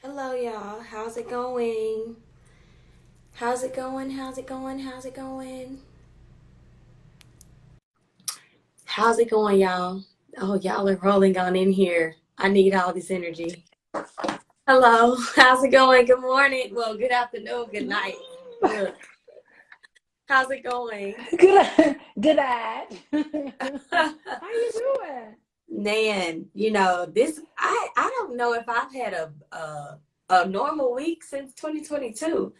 Hello, y'all. How's it going? How's it going? How's it going? How's it going? How's it going, y'all? Oh, y'all are rolling on in here. I need all this energy. Hello. How's it going? Good morning. Well, good afternoon. Good night. Look, how's it going? Good ad. How you doing? Man, this I don't know if I've had a normal week since 2022.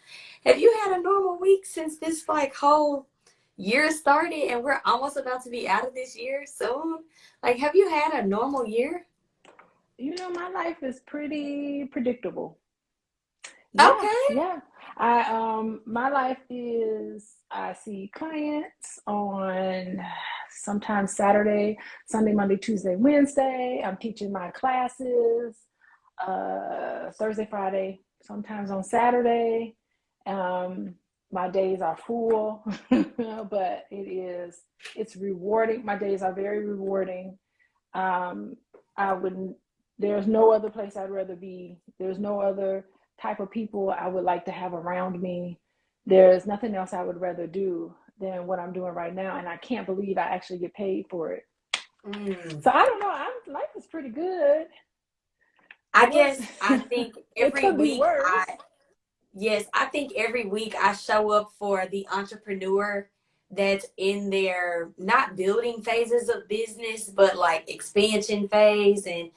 Have you had a normal week since this like whole year started and we're almost about to be out of this year soon? Like, have you had a normal year? My life is pretty predictable. Yeah, Okay. yeah. My life is I see clients on sometimes Saturday, Sunday, Monday, Tuesday, Wednesday. I'm teaching my classes Thursday, Friday, sometimes on Saturday. Um, my days are full, but it's rewarding. My days are very rewarding. Um, I would there's no other place I'd rather be. There's no other type of people I would like to have around me. There's nothing else I would rather do than what I'm doing right now, and I can't believe I actually get paid for it. Mm. So I don't know. Life is pretty good. I What guess I think it every could be week worse. yes, I think every week I show up for the entrepreneur that's in their not building phases of business, but like expansion phase and,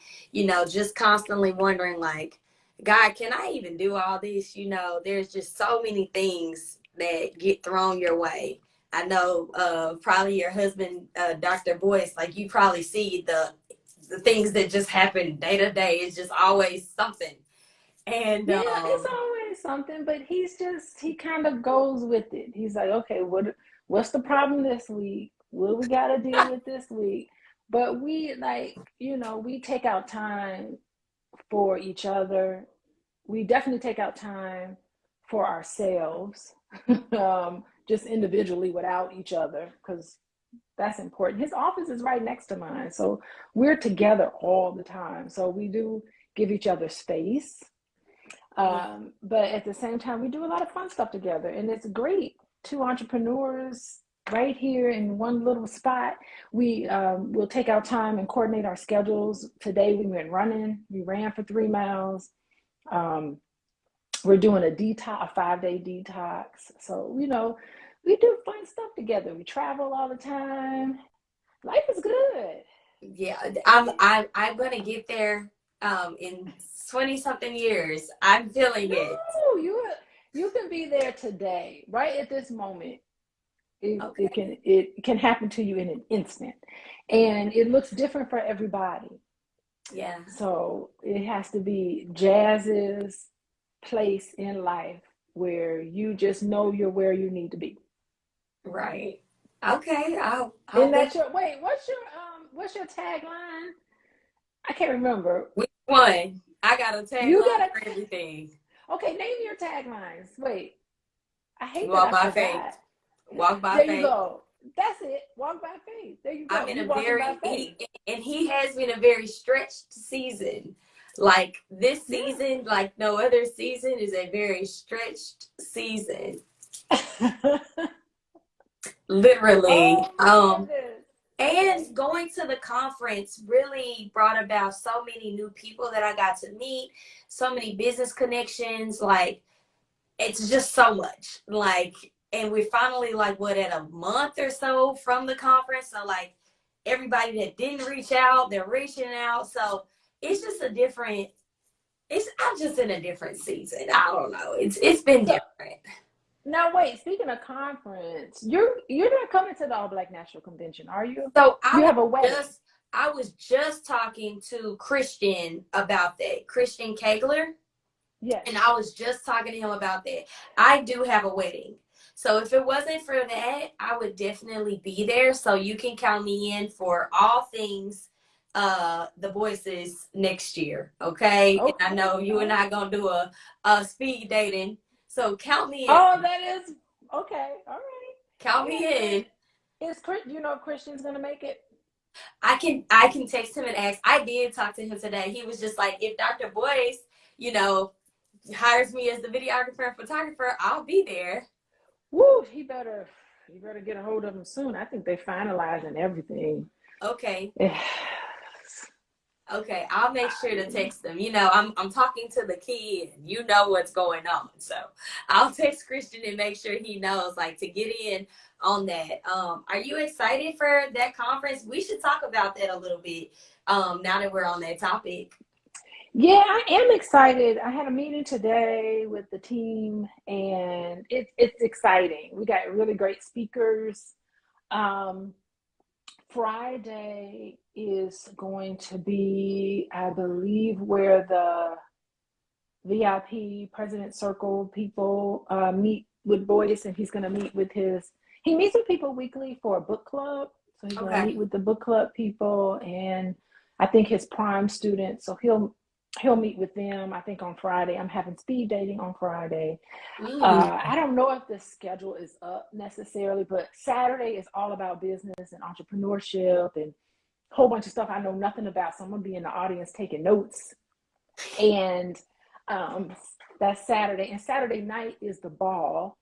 just constantly wondering like, God, can I even do all this? There's just so many things that get thrown your way. I know probably your husband, Dr. Boyce, like you probably see the things that just happen day to day. It's just always something. And Yeah, it's always something, but he kind of goes with it. He's like, okay, what's the problem this week? What we got to deal with this week? But we we take out time for each other. We definitely take out time for ourselves, just individually without each other, because that's important. His office is right next to mine, so we're together all the time. So we do give each other space, but at the same time, we do a lot of fun stuff together, and it's great. Two entrepreneurs right here in one little spot. We will take our time and coordinate our schedules. Today we went running. We ran for 3 miles. Um, we're doing a detox, a 5 day detox. So we do fun stuff together. We travel all the time. Life is good. yeah, I'm gonna get there in 20 something years. I'm feeling it. No, you can be there today, right at this moment. Okay. It can happen to you in an instant, and it looks different for everybody. Yeah. So it has to be Jazz's place in life where you just know you're where you need to be. Right. Okay. I'll And be that's your wait. What's your tagline? I can't remember. which one? I got a You tagline gotta for everything. okay. Name your taglines. Wait, I hate that Walk I by faith. forgot. Walk by There you faith. go. That's it. Walk by faith. There you I'm go. in You a walking by very faith. he has me in a very stretched season. Like this season, like no other season, is a very stretched season. Yeah. Literally. Oh my goodness. Okay. And going to the conference really brought about so many new people that I got to meet, so many business connections. Like, it's just so much. Like, and we're finally, like, what, at a month or so from the conference. So, like, everybody that didn't reach out, they're reaching out. So, it's just I'm just in a different season. I don't know. It's been So different. now wait. Speaking of conference, you're not coming to the All Black National Convention, are you? So You have a wedding. I was just talking to Christian about that, Christian Kegler, Yes. and I was just talking to him about that. I do have a wedding. So if it wasn't for that, I would definitely be there. So you can count me in for all things the voices next year. Okay. And I Okay. know you All and I right. gonna do a speed dating. So count me Oh, in. that is okay. All right. Count Yeah. me in. You know Christian's gonna make it? I can text him and ask. I did talk to him today. He was just like, if Dr. Boyce, hires me as the videographer and photographer, I'll be there. Woo, you better get a hold of them soon. I think they finalizing everything. Okay. Yeah. Okay, I'll make sure to text them. You know, I'm talking to the kid. You know what's going on, so I'll text Christian and make sure he knows, like, to get in on that. Are you excited for that conference? We should talk about that a little bit. Now that we're on that topic. Yeah, I am excited. I had a meeting today with the team, and it's exciting. We got really great speakers. Um, Friday is going to be, I believe, where the VIP President Circle people meet with Boyce, and he's going to meet with he meets with people weekly for a book club. So he's going to Okay. meet with the book club people, and I think his prime students. So he'll meet with them, I think, on Friday. I'm having speed dating on Friday. I don't know if the schedule is up necessarily, but Saturday is all about business and entrepreneurship and a whole bunch of stuff I know nothing about. So I'm going to be in the audience taking notes. And that's Saturday. And Saturday night is the ball.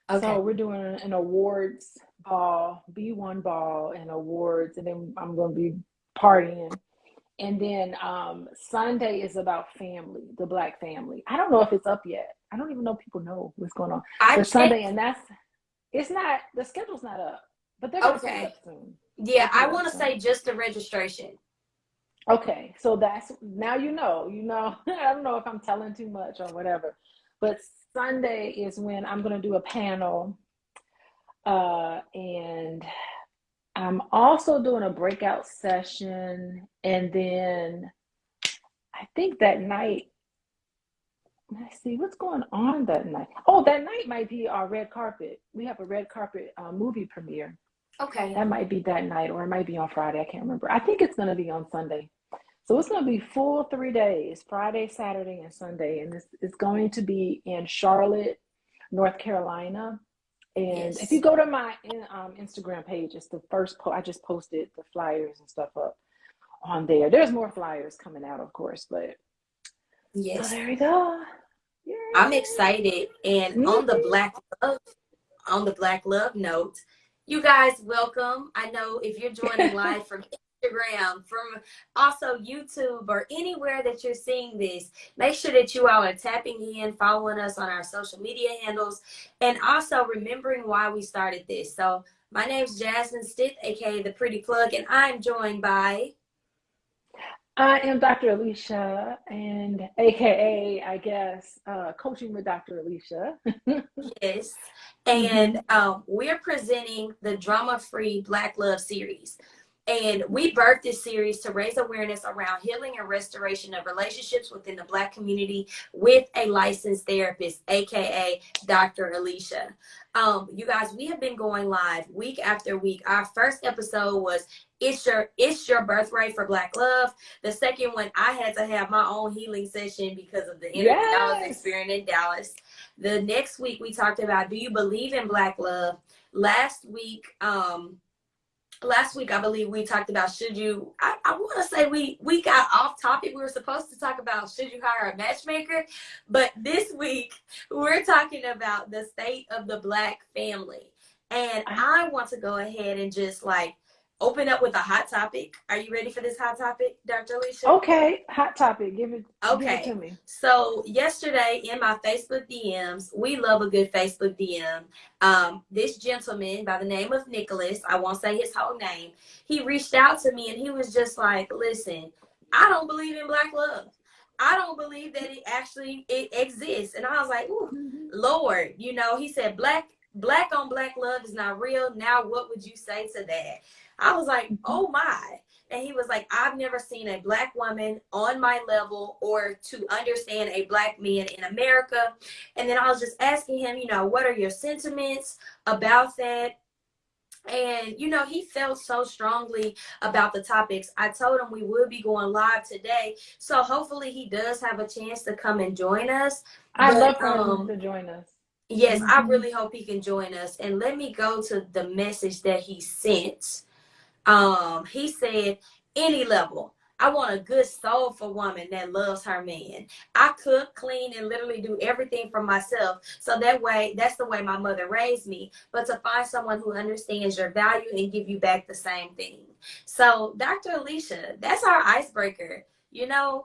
Okay. So we're doing an awards ball, B1 ball and awards. And then I'm going to be partying. And then Sunday is about family, the Black family. I don't know if it's up yet. I don't even know if people know what's going on. I Sunday, and it's not, the schedule's not up, but they're going to put it up soon. Yeah, I want to say just the registration. Okay, so that's, now you know, I don't know if I'm telling too much or whatever, but Sunday is when I'm going to do a panel, and I'm also doing a breakout session, and then I think that night, let's see what's going on that night. Oh, that night might be our red carpet. We have a red carpet movie premiere. Okay. That might be that night, or it might be on Friday. I can't remember. I think it's going to be on Sunday. So it's going to be full 3 days, Friday, Saturday, and Sunday. And it's going to be in Charlotte, North Carolina. And if you go to my Instagram page, it's the first post. I just posted the flyers and stuff up on there. There's more flyers coming out, of course, but yes. So there we go. Yay. I'm excited. And on the Black Love note, you guys, welcome. I know if you're joining live from Instagram, from also YouTube, or anywhere that you're seeing this, make sure that you all are tapping in, following us on our social media handles, and also remembering why we started this. So my name's Jasmine Stith, aka The Pretty Plug, and I'm joined by... I am Dr. Alicia, and aka, I guess, Coaching with Dr. Alicia. Yes. And we're presenting the Drama-Free Black Love series. And we birthed this series to raise awareness around healing and restoration of relationships within the Black community with a licensed therapist, aka Dr. Alicia. You guys, we have been going live week after week. Our first episode was It's Your Birthright for Black Love. The second one, I had to have my own healing session because of the energy I was experiencing in Dallas. The next week we talked about, do you believe in Black love? Last week, I believe we talked about, should you, I want to say we got off topic. We were supposed to talk about, should you hire a matchmaker? But this week we're talking about the state of the Black family. And I want to go ahead and just open up with a hot topic. Are you ready for this hot topic, Dr. Alicia? Okay, hot topic. Give it to me. So yesterday in my Facebook DMs, we love a good Facebook DM. This gentleman by the name of Nicholas, I won't say his whole name, he reached out to me and he was just like, listen, I don't believe in Black love. I don't believe that it exists. And I was like, ooh, Lord, he said, Black on Black love is not real. Now, what would you say to that? I was like, oh my. And he was like, I've never seen a Black woman on my level or to understand a Black man in America. And then I was just asking him, what are your sentiments about that? And, he felt so strongly about the topics. I told him we would be going live today. So hopefully he does have a chance to come and join us. I'd love for him to join us. Yes, I really hope he can join us. And let me go to the message that he sent. He said, any level. I want a good soulful woman that loves her man. I cook, clean, and literally do everything for myself. So that way, that's the way my mother raised me. But to find someone who understands your value and give you back the same thing. So, Dr. Alicia, that's our icebreaker. You know,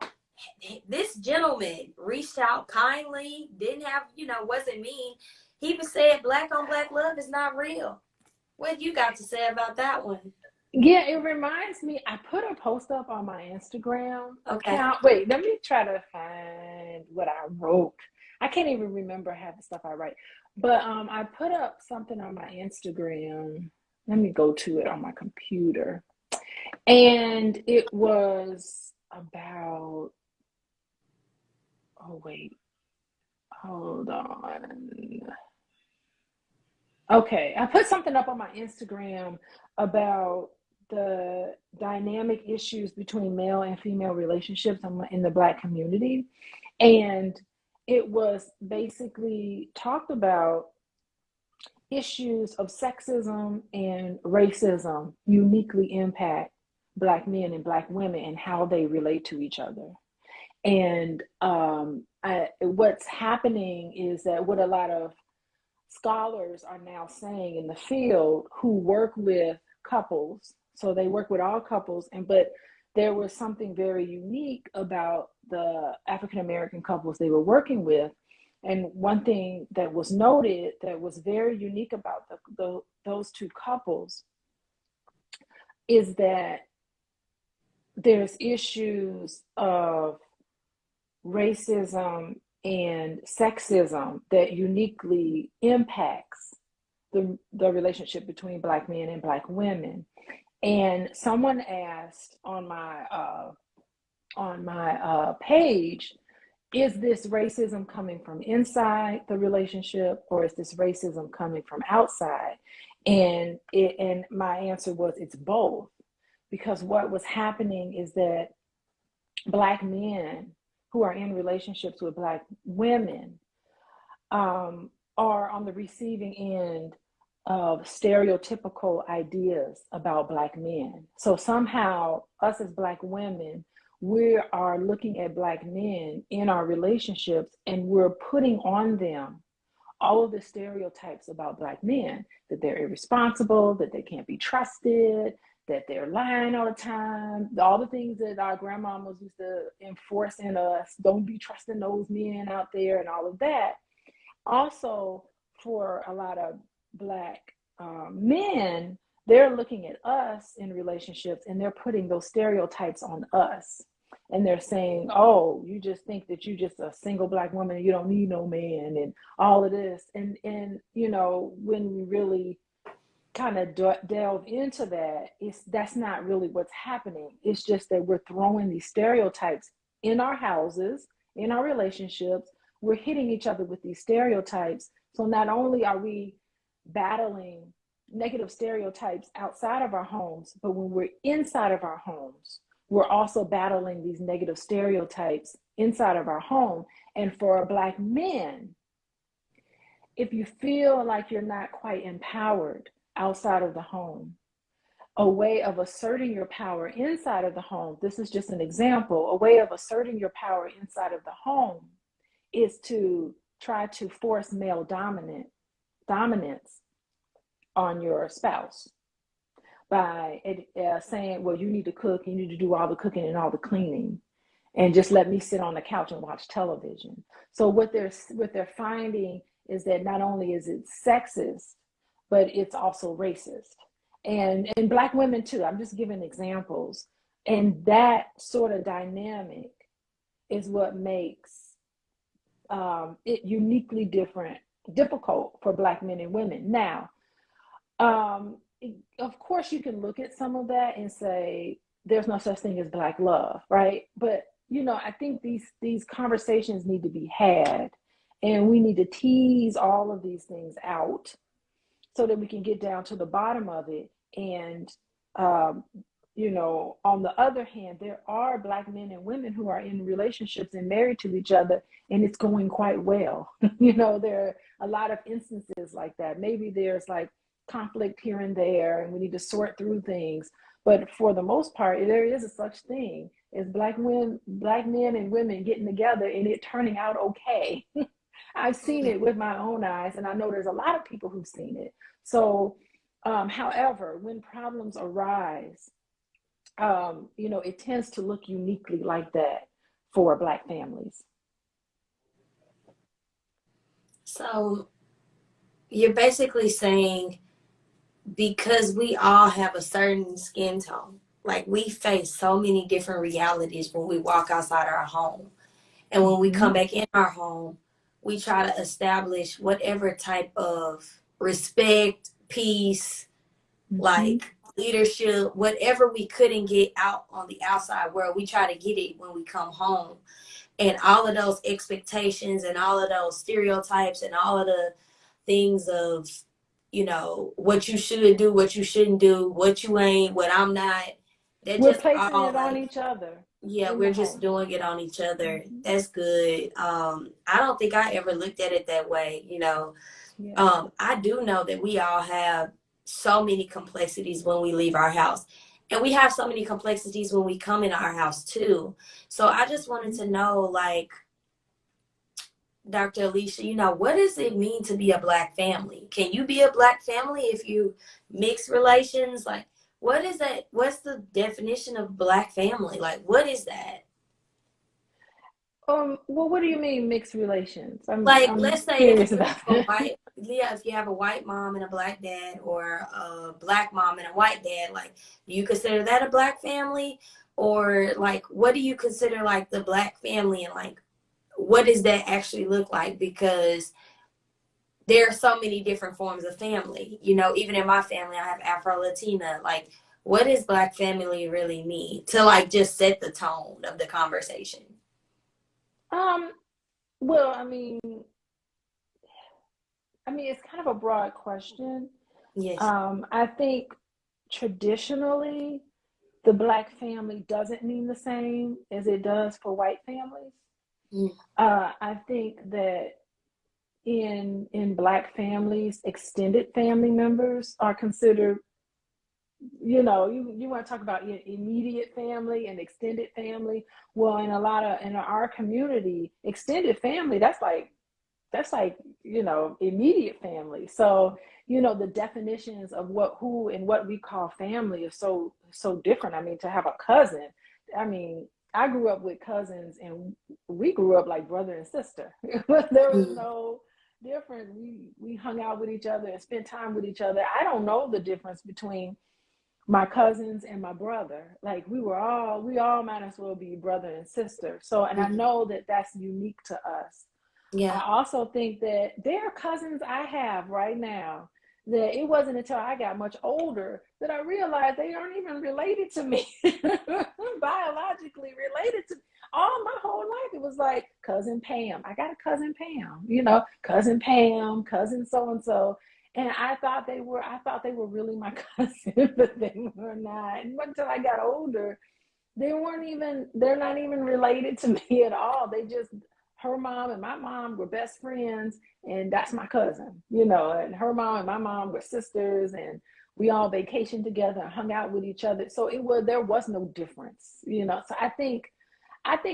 this gentleman reached out kindly, didn't have, wasn't mean. He even said black on black love is not real. What you got to say about that one? Yeah, it reminds me, I put a post up on my Instagram Okay. account. Wait, let me try to find what I wrote. I can't even remember half the stuff I write. But I put up something on my Instagram. Let me go to it on my computer. And it was about, oh wait, hold on. Okay, I put something up on my Instagram about the dynamic issues between male and female relationships in the Black community. And it was basically talked about issues of sexism and racism uniquely impact Black men and Black women and how they relate to each other. And what's happening is that what a lot of scholars are now saying in the field who work with couples, so they work with all couples, but there was something very unique about the African American couples they were working with. And one thing that was noted that was very unique about those two couples is that there's issues of racism and sexism that uniquely impacts the relationship between Black men and Black women. And someone asked on my page, is this racism coming from inside the relationship or is this racism coming from outside? And my answer was it's both, because what was happening is that Black men who are in relationships with Black women are on the receiving end of stereotypical ideas about Black men. So somehow us as Black women, we are looking at Black men in our relationships and we're putting on them all of the stereotypes about Black men, that they're irresponsible, that they can't be trusted, that they're lying all the time, all the things that our grandmamas used to enforce in us, don't be trusting those men out there and all of that. Also, for a lot of Black men, they're looking at us in relationships and they're putting those stereotypes on us. And they're saying, oh, you just think that you're just a single Black woman and you don't need no man and all of this. And when we really kind of delve into that, that's not really what's happening. It's just that we're throwing these stereotypes in our houses, in our relationships. We're hitting each other with these stereotypes. So not only are we battling negative stereotypes outside of our homes, but when we're inside of our homes, we're also battling these negative stereotypes inside of our home. And for Black men, if you feel like you're not quite empowered outside of the home, a way of asserting your power inside of the home, this is just an example, a way of asserting your power inside of the home is to try to force male dominance on your spouse by saying, well, you need to cook, you need to do all the cooking and all the cleaning, and just let me sit on the couch and watch television. So what they're finding is that not only is it sexist, but it's also racist. And Black women too, I'm just giving examples. And that sort of dynamic is what makes it uniquely difficult for Black men and women. Now, of course, you can look at some of that and say there's no such thing as Black love, right? But I think these conversations need to be had, and we need to tease all of these things out so that we can get down to the bottom of it. And on the other hand, there are Black men and women who are in relationships and married to each other, and it's going quite well. There are a lot of instances like that. Maybe there's like conflict here and there, and we need to sort through things. But for the most part, there is a such thing is black men and women getting together and it turning out okay. I've seen it with my own eyes, and I know there's a lot of people who've seen it. So, however, when problems arise, it tends to look uniquely like that for Black families. So you're basically saying because we all have a certain skin tone, like we face so many different realities when we walk outside our home. And when we come Mm-hmm. back in our home, we try to establish whatever type of respect, peace, Mm-hmm. like leadership, whatever we couldn't get out on the outside world, we try to get it when we come home. And all of those expectations and all of those stereotypes and all of the things of, what you should do, what you shouldn't do, what you ain't, what I'm not, they're We're just placing all it on like, each other yeah, in the we're just home. doing it on each other. Mm-hmm. That's good. I don't think I ever looked at it that way. Yeah. I do know that we all have so many complexities when we leave our house. And we have so many complexities when we come in our house too. So I just wanted Mm-hmm. to know, like, Dr. Alicia, what does it mean to be a Black family? Can you be a Black family if you mix relations? Like, what is that? What's the definition of Black family? Like, what is that? Well, what do you mean mixed relations? Like, I'm let's say if curious you about have a that. white, yeah, if you have a white mom and a Black dad, or a Black mom and a white dad, like, do you consider that a Black family? Or like, what do you consider like the Black family, and like, what does that actually look like? Because there are so many different forms of family. Even in my family, I have Afro Latina. Like, what does Black family really mean to like just set the tone of the conversation? Um, well, it's kind of a broad question. Yes. I think traditionally, the Black family doesn't mean the same as it does for white families. Mm. I think that in Black families, extended family members are considered. You want to talk about your immediate family and extended family. Well, in our community, extended family, that's like immediate family. So the definitions of who and what we call family is so different. To have a cousin, i mean I grew up with cousins, and we grew up like brother and sister. There was Mm. no difference. We hung out with each other and spent time with each other. I don't know the difference between my cousins and my brother. Like we all might as well be brother and sister. So, and I Mm. know that that's unique to us. Yeah. I also think that there are cousins I have right now that it wasn't until I got much older that I realized they aren't even related to me, biologically related to me. All my whole life, it was like cousin Pam. I got a cousin Pam, cousin Pam, cousin so and so. And I thought they were really my cousin, but they were not. And until I got older, they're not even related to me at all. Her mom and my mom were best friends, and that's my cousin, and her mom and my mom were sisters, and we all vacationed together and hung out with each other. So there was no difference. So I think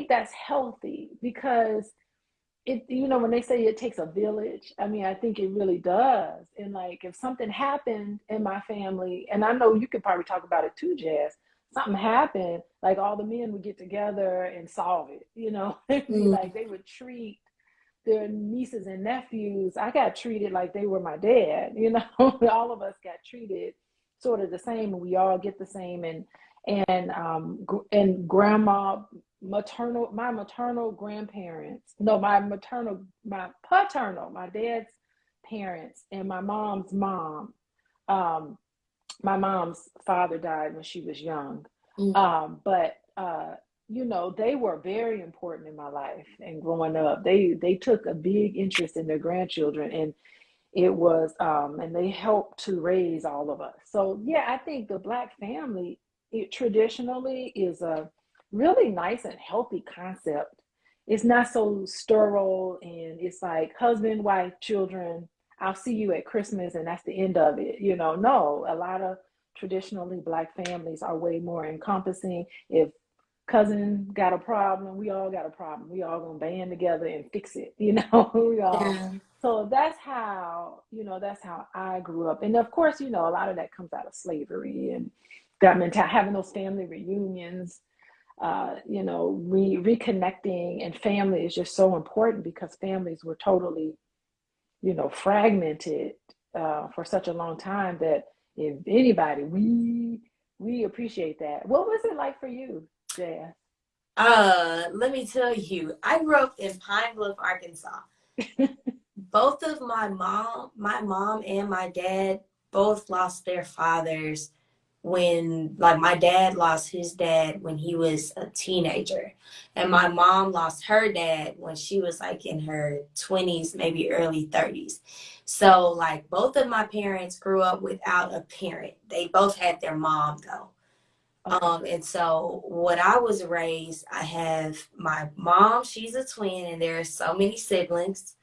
that's healthy, because when they say it takes a village, I think it really does. And like, if something happened in my family, and I know you could probably talk about it too, Jazz, something happened, like all the men would get together and solve it. It'd be Mm. like they would treat their nieces and nephews. I got treated like they were my dad. All of us got treated sort of the same, and we all get the same. And grandma, my maternal grandparents, no, my paternal, my dad's parents, and my mom's mom. Um, my mom's father died when she was young, Mm. but they were very important in my life. And growing up, they took a big interest in their grandchildren, and and they helped to raise all of us. So yeah, I think the Black family, it traditionally is a really nice and healthy concept. It's not so sterile, and it's like husband, wife, children. I'll see you at Christmas, and that's the end of it. No, a lot of traditionally Black families are way more encompassing. If cousin got a problem, we all got a problem. We all gonna band together and fix it, you know. We all. Yeah. So that's how, that's how I grew up. And of course, a lot of that comes out of slavery and that mentality, having those family reunions, reconnecting, and family is just so important because families were totally, fragmented for such a long time that if anybody, we appreciate that. What was it like for you, Jazz? Let me tell you, I grew up in Pine Bluff, Arkansas. Both of my mom and my dad both lost their fathers when, like, my dad lost his dad when he was a teenager, and my mom lost her dad when she was like in her 20s, maybe early 30s. So like both of my parents grew up without a parent. They both had their mom though. Okay. And so what I was raised, I have my mom, she's a twin, and there are so many siblings.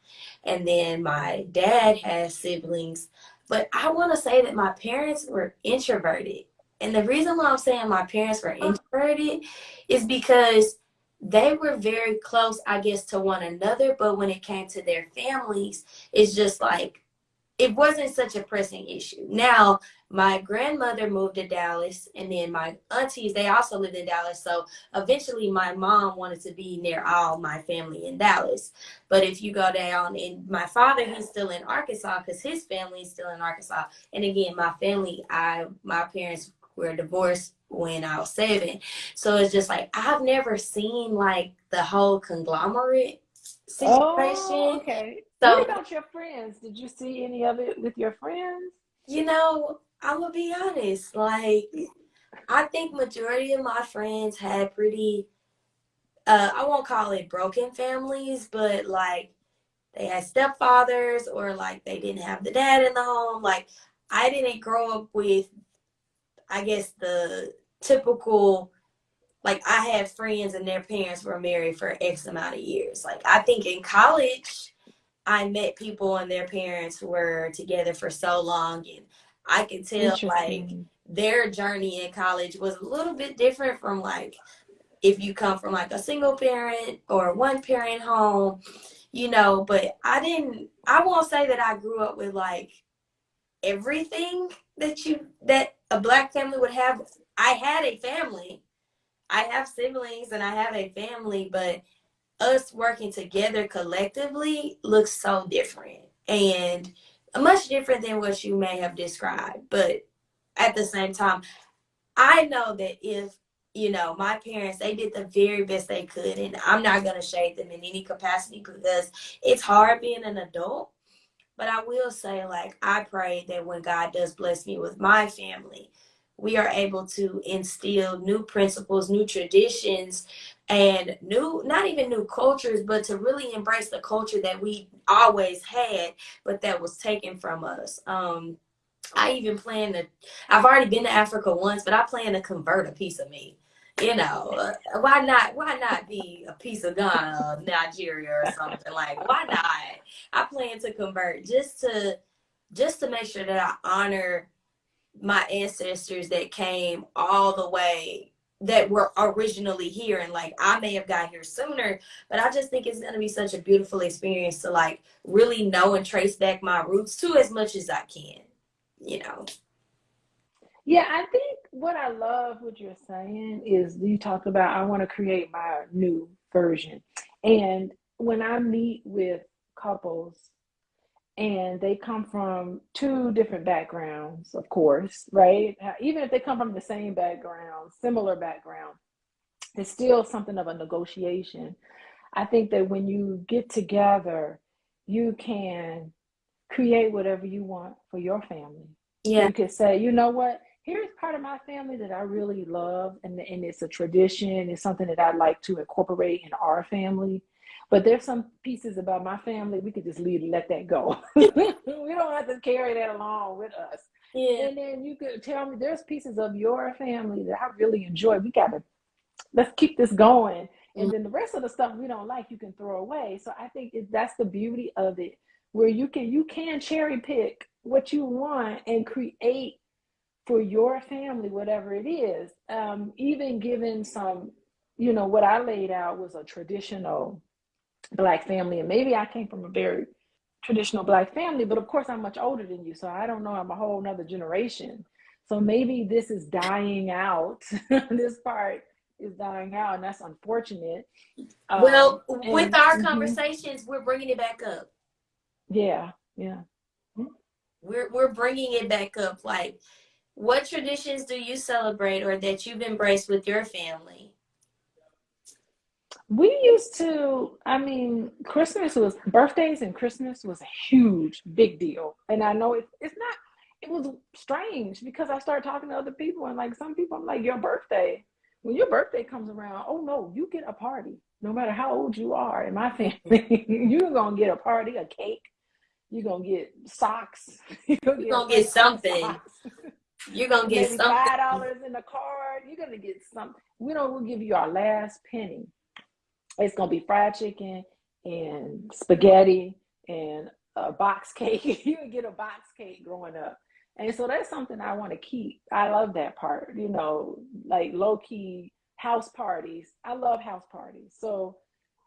And then my dad has siblings. But I want to say that my parents were introverted. And the reason why I'm saying my parents were introverted is because they were very close, I guess, to one another. But when it came to their families, it's just like it wasn't such a pressing issue. Now, my grandmother moved to Dallas, and then my aunties, they also lived in Dallas. So eventually, my mom wanted to be near all my family in Dallas. But if you go down, and my father, he's still in Arkansas because his family is still in Arkansas. And again, my parents were divorced when I was 7. So it's just like, I've never seen like the whole conglomerate Oh, situation. okay. What So about your friends? Did you see any of it with your friends? I'm gonna be honest. Like, I think majority of my friends had pretty, I won't call it broken families, but like they had stepfathers or like they didn't have the dad in the home. Like, I didn't grow up with, I guess, the typical, like, I had friends and their parents were married for X amount of years. Like, I think in college, I met people and their parents were together for so long, and I could tell like Interesting. their journey in college was a little bit different from like if you come from like a single parent or one parent home, but I won't say that I grew up with like everything that a black family would have. I had a family. I have siblings and I have a family, but us working together collectively looks so different and much different than what you may have described. But at the same time, I know that if, my parents, they did the very best they could, and I'm not going to shade them in any capacity because it's hard being an adult. But I will say, like, I pray that when God does bless me with my family, we are able to instill new principles, new traditions, and not even new cultures, but to really embrace the culture that we always had, but that was taken from us. I even plan to, I've already been to Africa once, but I plan to convert a piece of me. Why not be a piece of Ghana, Nigeria, or something? Like, why not? I plan to convert just to make sure that I honor my ancestors that came all the way, that were originally here, and like I may have got here sooner, but I just think it's going to be such a beautiful experience to like really know and trace back my roots to as much as I can, you know. Yeah, I think what I love what you're saying is you talked about I want to create my new version. And when I meet with couples and they come from two different backgrounds, of course, right? Even if they come from the same background, similar background, it's still something of a negotiation. I think that when you get together, you can create whatever you want for your family. Yeah. You could say, you know what, here's part of my family that I really love, and it's a tradition, it's something that I'd like to incorporate in our family. But there's some pieces about my family we could just leave and let that go. We don't have to carry that along with us. Yeah. And then you could tell me there's pieces of your family that I really enjoy. Let's keep this going. And then the rest of the stuff we don't like, you can throw away. So I think that's the beauty of it, where you can cherry pick what you want and create for your family, whatever it is. Even given some you know, what I laid out was a traditional Black family. And maybe I came from a very traditional Black family, but of course I'm much older than you. So I don't know, I'm a whole nother generation. So maybe this is dying out. This part is dying out, and that's unfortunate. Well, with And our conversations, we're bringing it back up. yeah, yeah. We're bringing it back up. Like, what traditions do you celebrate or that you've embraced with your family? We used to, I mean, Christmas was, birthdays and Christmas was a huge, big deal. And I know it's not, it was strange because I started talking to other people, and like some people, I'm like, your birthday, when your birthday comes around, oh no, you get a party, no matter how old you are. In my family, you're going to get a party, a cake, you're going to get socks, you're going to You're get a gonna get fresh pair of something. socks, You're gonna get maybe something. $5 in the card, you're going to get something. We'll give you our last penny. It's gonna be fried chicken and spaghetti and a box cake. You would get a box cake growing up. And so that's something I want to keep. I love that part, you know, like low key house parties. I love house parties. So,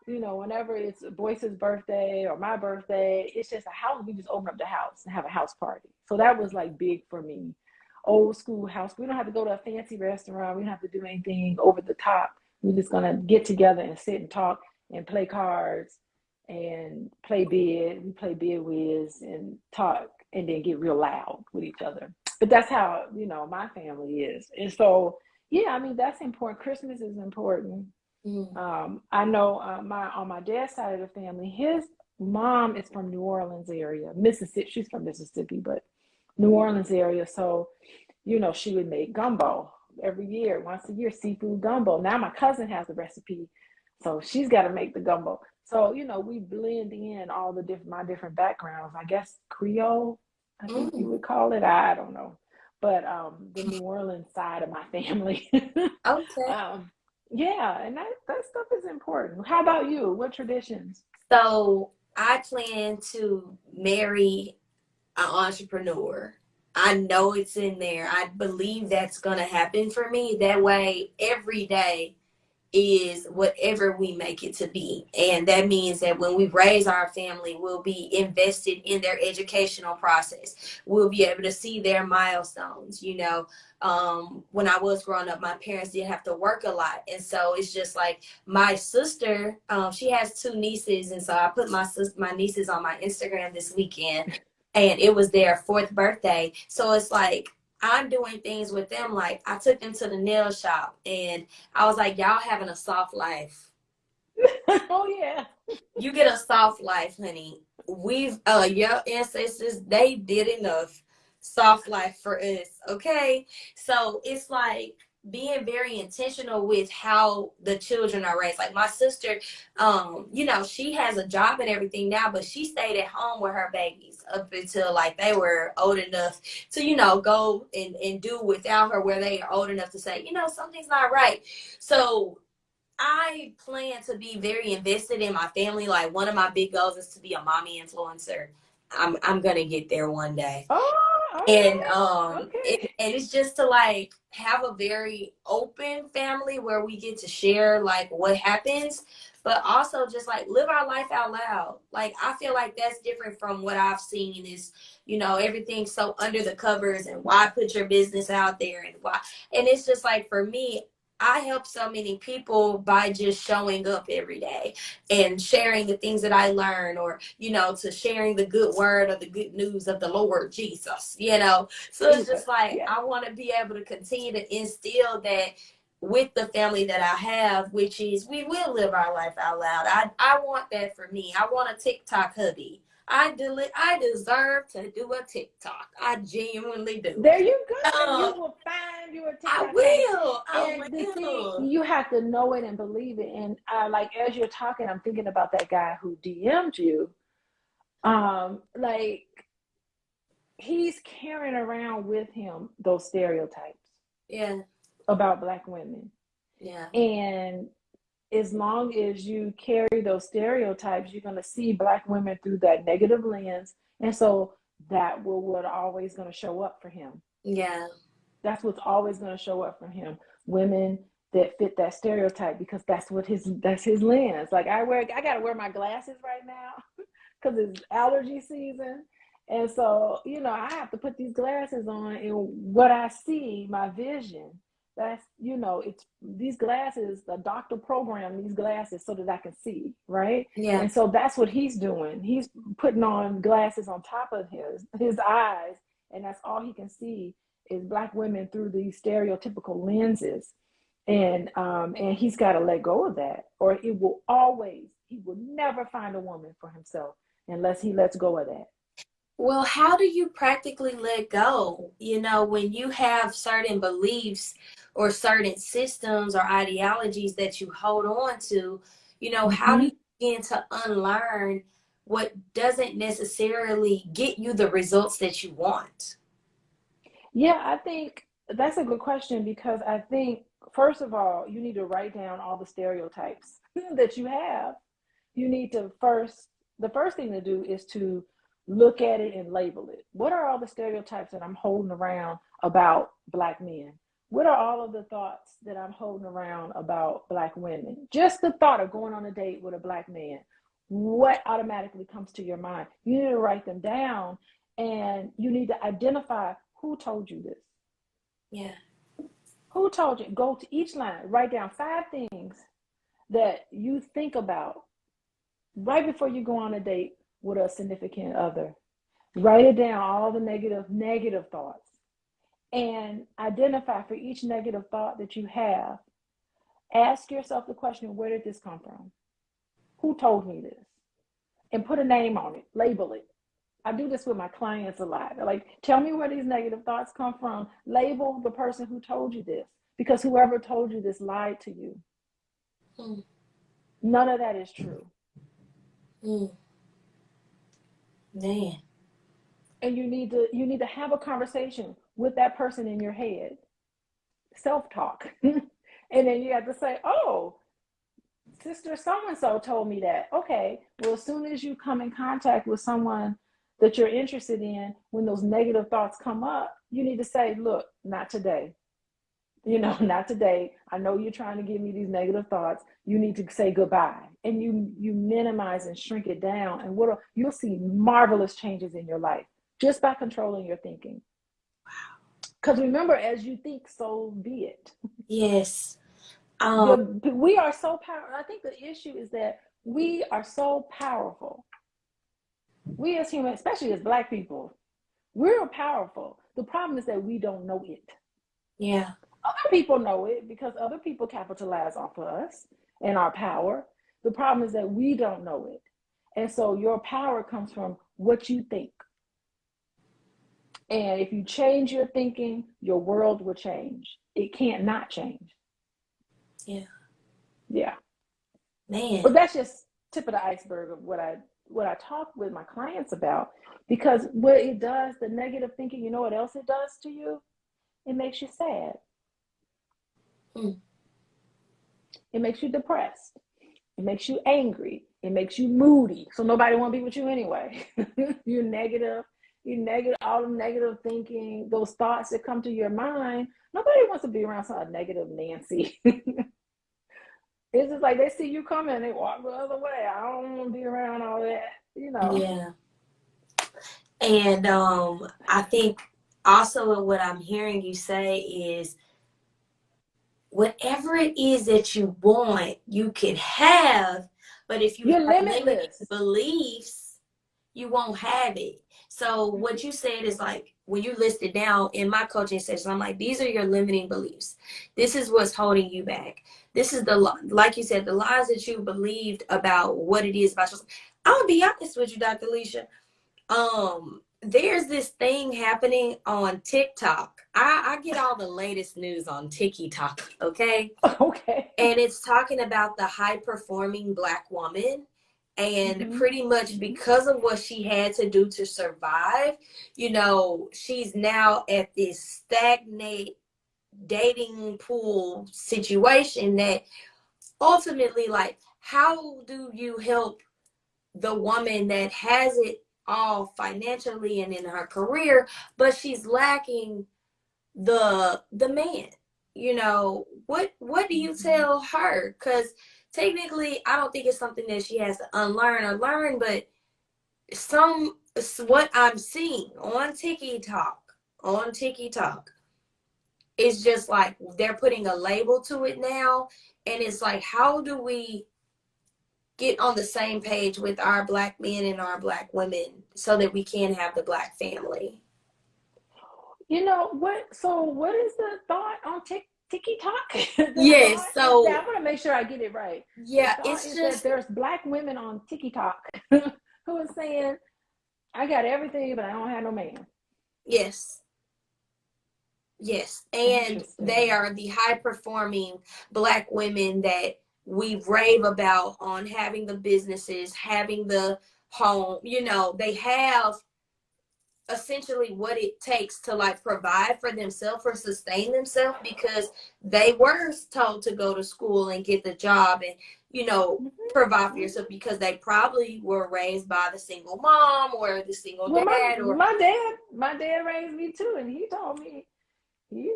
you know, whenever it's Boyce's birthday or my birthday, it's just a house. We just open up the house and have a house party. So that was like big for me. Old school house. We don't have to go to a fancy restaurant. We don't have to do anything over the top. We're just gonna get together and sit and talk and play cards and play bid. We play bid whiz and talk and then get real loud with each other. But that's how, you know, my family is. And so, yeah, I mean, that's important. Christmas is important. Mm. I know my on my dad's side of the family, his mom is from New Orleans area, Mississippi. She's from Mississippi, but New Orleans area. So, you know, she would make gumbo every year, once a year, seafood gumbo. Now my cousin has the recipe, so she's got to make the gumbo. So, you know, we blend in all the different backgrounds. I guess Creole, I think you Mm. would call it. I don't know, but the New Orleans side of my family. Okay. um, yeah, and that stuff is important. How about you? What traditions? So I plan to marry an entrepreneur. I know it's in there. I believe that's going to happen for me. That way, every day is whatever we make it to be. And that means that when we raise our family, we'll be invested in their educational process. We'll be able to see their milestones. You know, when I was growing up, my parents did have to work a lot. And so it's just like my sister, she has two nieces. And so I put my nieces on my Instagram this weekend, and it was their fourth birthday. So it's like, I'm doing things with them. Like, I took them to the nail shop and I was like, y'all having a soft life. Oh yeah. You get a soft life, honey. We've your ancestors, they did enough soft life for us. Okay. So it's like being very intentional with how the children are raised. Like my sister, you know, she has a job and everything now, but she stayed at home with her babies up until like they were old enough to, you know, go and do without her, where they are old enough to say, you know, something's not right. So I plan to be very invested in my family. Like one of my big goals is to be a mommy influencer. I'm gonna get there one day. Oh, And okay. Okay. and it's just to like have a very open family where we get to share like what happens, but also just like live our life out loud. Like I feel like that's different from what I've seen is, you know, everything's so under the covers and why put your business out there and why. And it's just like for me, I help so many people by just showing up every day and sharing the things that I learn, or, you know, to sharing the good word or the good news of the Lord Jesus, you know. So it's Jesus. just like, Yeah. I want to be able to continue to instill that with the family that I have, which is we will live our life out loud. I want that for me. I want a TikTok hubby. I deserve to do a TikTok. I genuinely do. There you go. And Um, you will find your I TikTok hubby. will. I And the thing, will. you have to know it and believe it. And like as you're talking, I'm thinking about that guy who DM'd you. Like he's carrying around with him those stereotypes Yeah. about Black women. Yeah. And as long as you carry those stereotypes, you're going to see Black women through that negative lens. And so that will what always going to show up for him. Yeah. That's what's always going to show up for him. Women that fit that stereotype, because that's his lens. Like I gotta wear my glasses right now because it's allergy season. And so, I have to put these glasses on, and what I see, my vision, that's, it's these glasses, the doctor programmed these glasses so that I can see, right? Yeah. And so that's what he's doing. He's putting on glasses on top of his eyes, and that's all he can see is Black women through these stereotypical lenses. And he's got to let go of that, or he will never find a woman for himself unless he lets go of that. Well, how do you practically let go? When you have certain beliefs or certain systems or ideologies that you hold on to, how do Mm-hmm. you begin to unlearn what doesn't necessarily get you the results that you want? Yeah, I think that's a good question, because I think, first of all, you need to write down all the stereotypes that you have. You need to the first thing to do is to look at it and label it. What are all the stereotypes that I'm holding around about Black men? What are all of the thoughts that I'm holding around about Black women? Just the thought of going on a date with a Black man, what automatically comes to your mind? You need to write them down, and you need to identify who told you this. Yeah. Who told you? Go to each line, write down 5 things that you think about right before you go on a date with a significant other. Write it down, all the negative thoughts, and identify for each negative thought that you have. Ask yourself the question, where did this come from? Who told me this? And put a name on it, label it. I do this with my clients a lot. They're like, tell me where these negative thoughts come from. Label the person who told you this, because whoever told you this lied to you. Mm. None of that is true. Mm. Man. And you need to have a conversation with that person in your head, self-talk. And then you have to say, oh, sister so-and-so told me that. Okay, well, as soon as you come in contact with someone that you're interested in, when those negative thoughts come up, you need to say, look, not today. Not today. I know you're trying to give me these negative thoughts. You need to say goodbye. And you minimize and shrink it down. And you'll see marvelous changes in your life just by controlling your thinking. Because remember, as you think, so be it. Yes. We are so powerful. I think the issue is that we are so powerful. We as humans, especially as Black people, we're powerful. The problem is that we don't know it. Yeah. Other people know it because other people capitalize off of us and our power. The problem is that we don't know it. And so your power comes from what you think. And if you change your thinking, your world will change. It can't not change. Yeah. Yeah. Man. But that's just tip of the iceberg of what I talk with my clients about. Because what it does, the negative thinking, you know what else it does to you? It makes you sad. Mm. It makes you depressed. It makes you angry. It makes you moody. So nobody want to be with you anyway. You're negative. All the negative thinking, those thoughts that come to your mind. Nobody wants to be around some negative Nancy. It's just like they see you coming, they walk the other way. I don't want to be around all that. Yeah. And I think also what I'm hearing you say is whatever it is that you want, you can have, but if you You're have limiting limitless. beliefs, you won't have it. So what you said is like when you list it down in my coaching session, I'm like, these are your limiting beliefs. This is what's holding you back. This is like you said, the lies that you believed about what it is about yourself. I'm gonna be honest with you, Dr. Alicia. There's this thing happening on TikTok. I get all the latest news on TikTok, okay? Okay. And it's talking about the high performing Black woman. And pretty much because of what she had to do to survive, she's now at this stagnate dating pool situation that ultimately, like, how do you help the woman that has it all financially and in her career, but she's lacking the man? you know, what do you tell her? Because technically, I don't think it's something that she has to unlearn or learn, but some what I'm seeing on TikTok, it's just like they're putting a label to it now, and it's like, how do we get on the same page with our black men and our black women so that we can have the black family? You know what? So what is the thought on TikTok? The Yes, thought is that so I want to make sure I get it right. The yeah, thought it's is that just there's black women on TikTok who are saying, "I got everything, but I don't have no man." yes. Yes, and they Interesting. are the high performing black women that we rave about on having the businesses, having the home. You know, they have essentially what it takes to like provide for themselves or sustain themselves because they were told to go to school and get the job and, you know, provide for Mm-hmm. yourself because they probably were raised by the single mom or the single Well, dad or my dad raised me too, and he told me he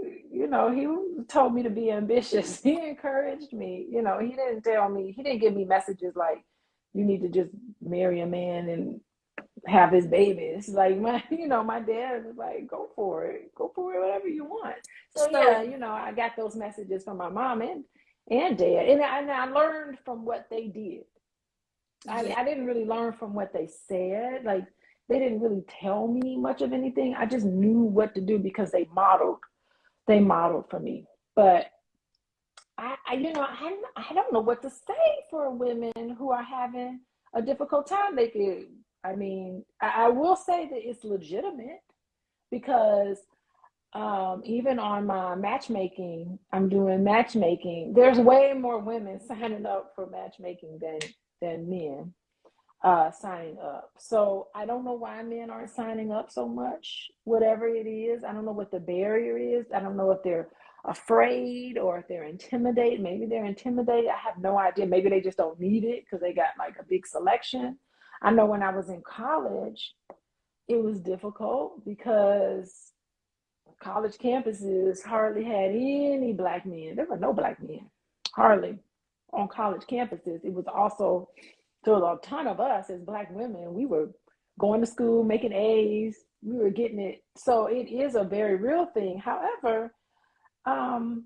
told me to be ambitious. He encouraged me. He didn't tell me, he didn't give me messages like you need to just marry a man and have his babies. Like my dad was like, go for it, whatever you want. So yeah, so. I got those messages from my mom and dad, and I learned from what they did. Yeah. I didn't really learn from what they said. Like they didn't really tell me much of anything. I just knew what to do because they modeled for me. But I don't know what to say for women who are having a difficult time. I will say that it's legitimate because even on my matchmaking, I'm doing matchmaking. There's way more women signing up for matchmaking than men signing up. So I don't know why men aren't signing up so much, whatever it is. I don't know what the barrier is. I don't know if they're afraid or if they're intimidated. Maybe they're intimidated. I have no idea. Maybe they just don't need it because they got like a big selection. I know when I was in college, it was difficult because college campuses hardly had any black men. There were no black men, hardly on college campuses. It was also to a ton of us as black women. We were going to school, making A's. We were getting it. So it is a very real thing. However, um,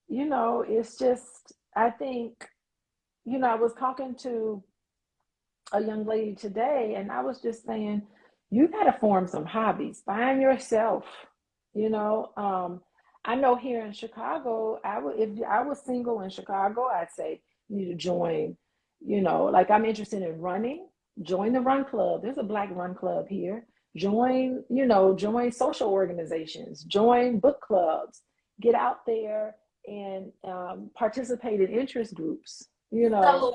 it's just, I think, I was talking to a young lady today, and I was just saying, you got to form some hobbies. Find yourself. You know, I know here in Chicago, if I was single in Chicago, I'd say you need to join. Like I'm interested in running. Join the run club. There's a black run club here. Join social organizations. Join book clubs. Get out there and participate in interest groups. So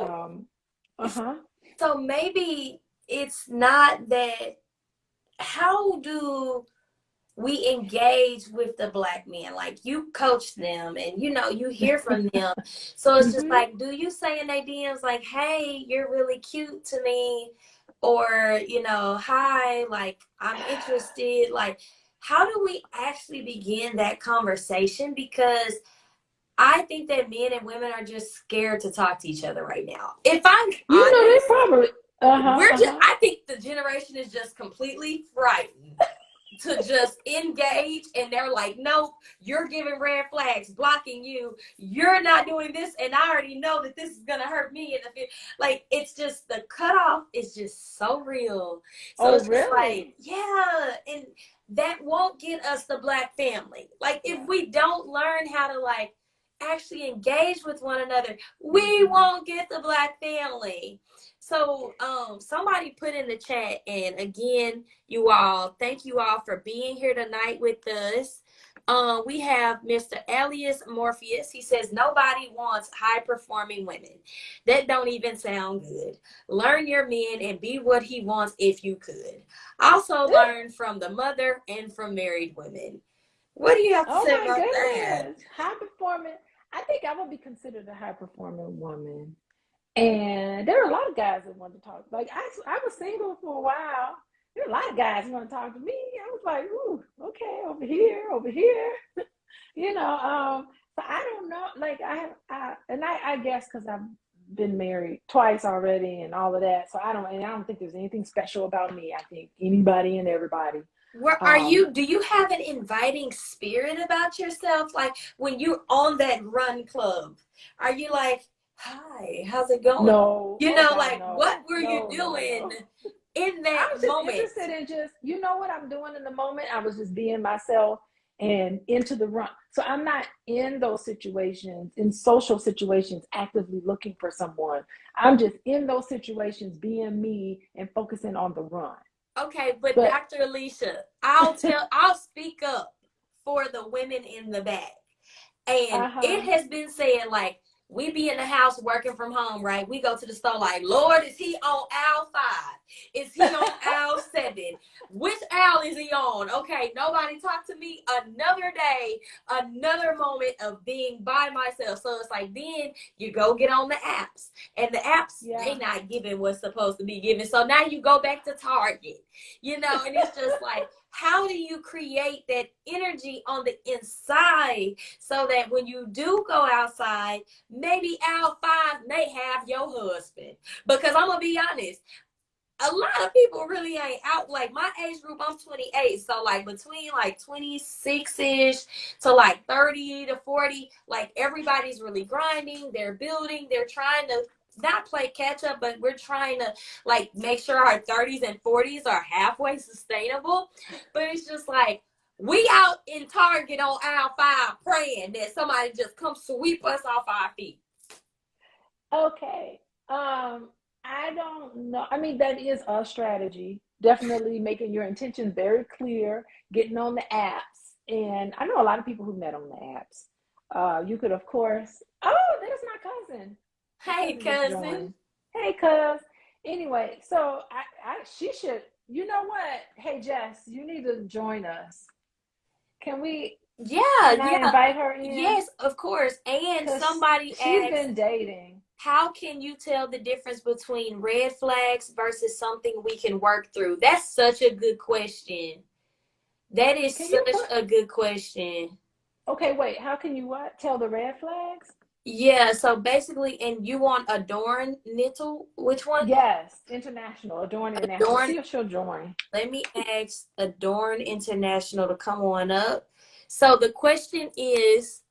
Uh huh. So maybe it's not that. How do we engage with the black men? Like you coach them and you hear from them. So it's just Mm-hmm. like, do you say in their DMs like, hey, you're really cute to me? Or, hi, like I'm interested. Like, how do we actually begin that conversation? Because I think that men and women are just scared to talk to each other right now. If I'm They honest, probably. Uh huh. Uh huh. I think the generation is just completely frightened to just engage, and they're like, nope, you're giving red flags, blocking you, you're not doing this, and I already know that this is gonna hurt me in the future. Like, it's just the cutoff is just so real. So Oh, it's just like, really? yeah, and that won't get us the black family. Like, if Yeah. we don't learn how to like actually engage with one another, we Mm-hmm. won't get the black family. So somebody put in the chat, and again, you all, thank you all for being here tonight with us. We have Mr. Elias Morpheus. He says nobody wants high performing women. That don't even sound good. Learn your men and be what he wants if you could. Also learn from the mother and from married women. What do you have to Oh say my about that? goodness. High performing. I think I would be considered a high performing woman. And there are a lot of guys that want to talk. Like I was single for a while. There are a lot of guys who want to talk to me. I was like, ooh, okay, over here, over here. So I don't know. Like I guess because I've been married twice already and all of that. So I don't think there's anything special about me. I think anybody and everybody. Where are Um, you? Do you have an inviting spirit about yourself? Like when you're on that run club, are you like, hi, how's it going? no, You oh know, God, like what no, were you no, no, doing no. in I that was just moment? interested in just, you know what I'm doing in the moment. I was just being myself and into the run. So I'm not in those situations, in social situations, actively looking for someone. I'm just in those situations, being me and focusing on the run. Okay, but But Dr. Alicia, I'll speak up for the women in the back. And it uh-huh. has been said, like, we be in the house working from home, right? We go to the store, like, Lord, is he on aisle 5? Is he on aisle 7? Which aisle is he on? Okay, nobody talk to me. Another day, another moment of being by myself. So it's like, then you go get on the apps, and the apps, they Yeah. not giving what's supposed to be given. So now you go back to Target, and it's just like, how do you create that energy on the inside so that when you do go outside, maybe aisle 5 may have your husband? Because I'm gonna be honest, a lot of people really ain't out. Like my age group, I'm 28, so like between like 26ish to like 30 to 40, like everybody's really grinding, they're building, they're trying to not play catch up, but we're trying to like make sure our 30s and 40s are halfway sustainable. But it's just like we out in Target on aisle 5 praying that somebody just come sweep us off our feet. Okay. I don't know. I mean, that is a strategy. Definitely making your intentions very clear, getting on the apps. And I know a lot of people who met on the apps. You could, of course, oh, there's my cousin. My Hey, cousin just cousin. joined. Hey, cuz. Anyway, so she should, you know what? Hey, Jess, you need to join us. Can we, Yeah, can I yeah. invite her in? Yes, of course. And Because somebody she's asked, been dating. how can you tell the difference between red flags versus something we can work through? That's such a good question. That is Can you such put a good question. Okay, wait. How can you what? Tell the red flags? Yeah, so basically, and you want Adorn Knittel? Which one? Yes, international, Adorn International. Adorn. See if she'll join. Let me ask Adorn International to come on up. So the question is,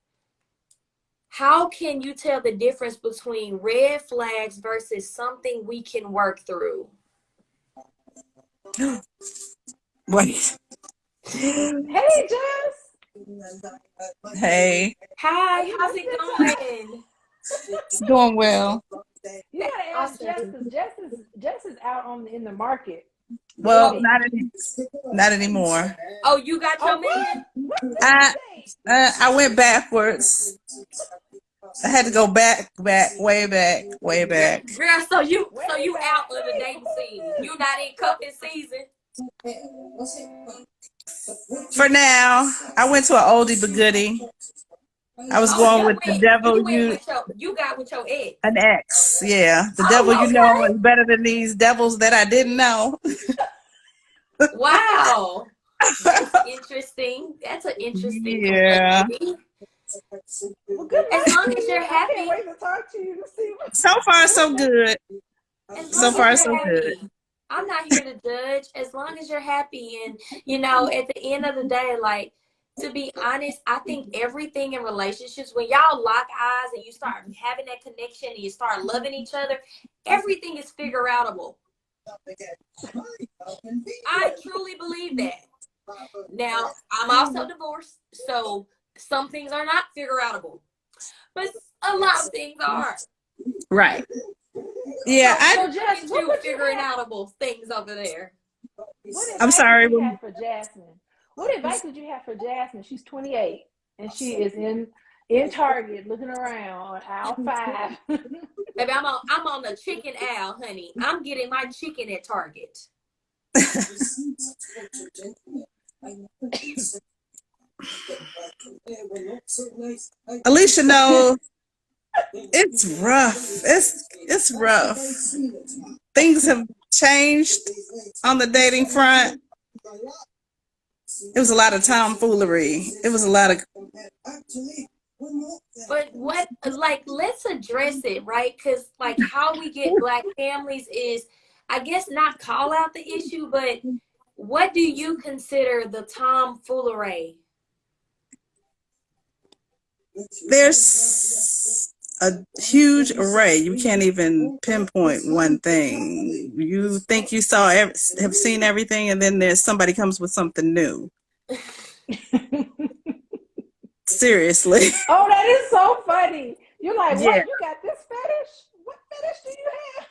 how can you tell the difference between red flags versus something we can work through? Wait. Hey, Jess, Hey, are Hi, you how's it listening to us? going? doing well. You gotta ask Jess Awesome. because Jess is out on in the market Well, Oh, dating. not anymore. oh, you got Oh, your man? what? What I date? I went backwards. I had to go way Girl, back. girl, Way so you back. out of the Wait, dating who scene. is this? You not in cuffing season. For now, I went to an oldie but goodie. I was Oh, going with the devil you went you with you got with your ex. an ex. Yeah, the devil Oh, you know okay. is better than these devils that I didn't know. Wow. That's interesting. That's an interesting Yeah. complexity. Well, good As luck to long as you're you. I can't happy, wait to talk to you to see So far, what so good. as So long as far, you're so good. happy. I'm not here to judge. As long as you're happy, and at the end of the day, like, to be honest, I think everything in relationships, when y'all lock eyes and you start having that connection and you start loving each other, everything is figure outable. I truly believe that. Now, I'm also divorced, so some things are not figure outable, but a lot of things are. Right. Yeah, So I. what So, Jess, brings what you would you figuring have? outable things over there? What I'm advice would sorry. you have for Jasmine? What advice would you have for Jasmine? She's 28 and she is in Target looking around on aisle 5. Baby, I'm on the chicken aisle, honey. I'm getting my chicken at Target. Alicia knows it's rough. It's rough. Things have changed on the dating front. It was a lot of tomfoolery. It was a lot of But what, like, let's address it, right? Because, like, how we get Black families is, I guess, not call out the issue, but what do you consider the tomfoolery? there's a huge array. You can't even pinpoint one thing. You think you have seen everything, and then there's somebody comes with something new. Seriously. Oh, that is so funny. You're like, what? Yeah. You got this fetish? What fetish do you have?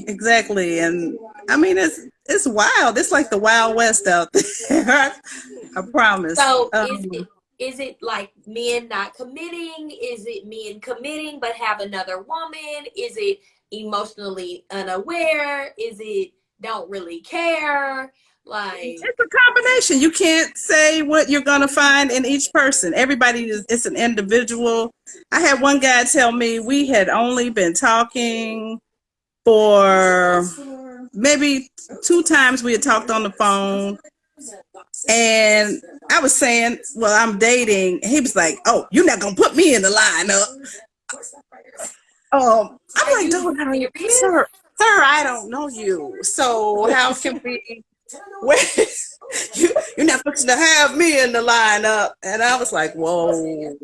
Exactly. And I mean, it's wild. It's like the Wild West out there. I promise. So is it like men not committing? Is it men committing but have another woman? Is it emotionally unaware? Is it don't really care? Like, it's a combination. You can't say what you're gonna find in each person. Everybody it's an individual. I had one guy tell me we had only been talking for maybe 2 times we had talked on the phone. And I was saying, well, I'm dating. And he was like, oh, you're not going to put me in the lineup. I'm like, dude, sir, I don't know you. So how can we, you're not fixing to have me in the lineup. And I was like, whoa.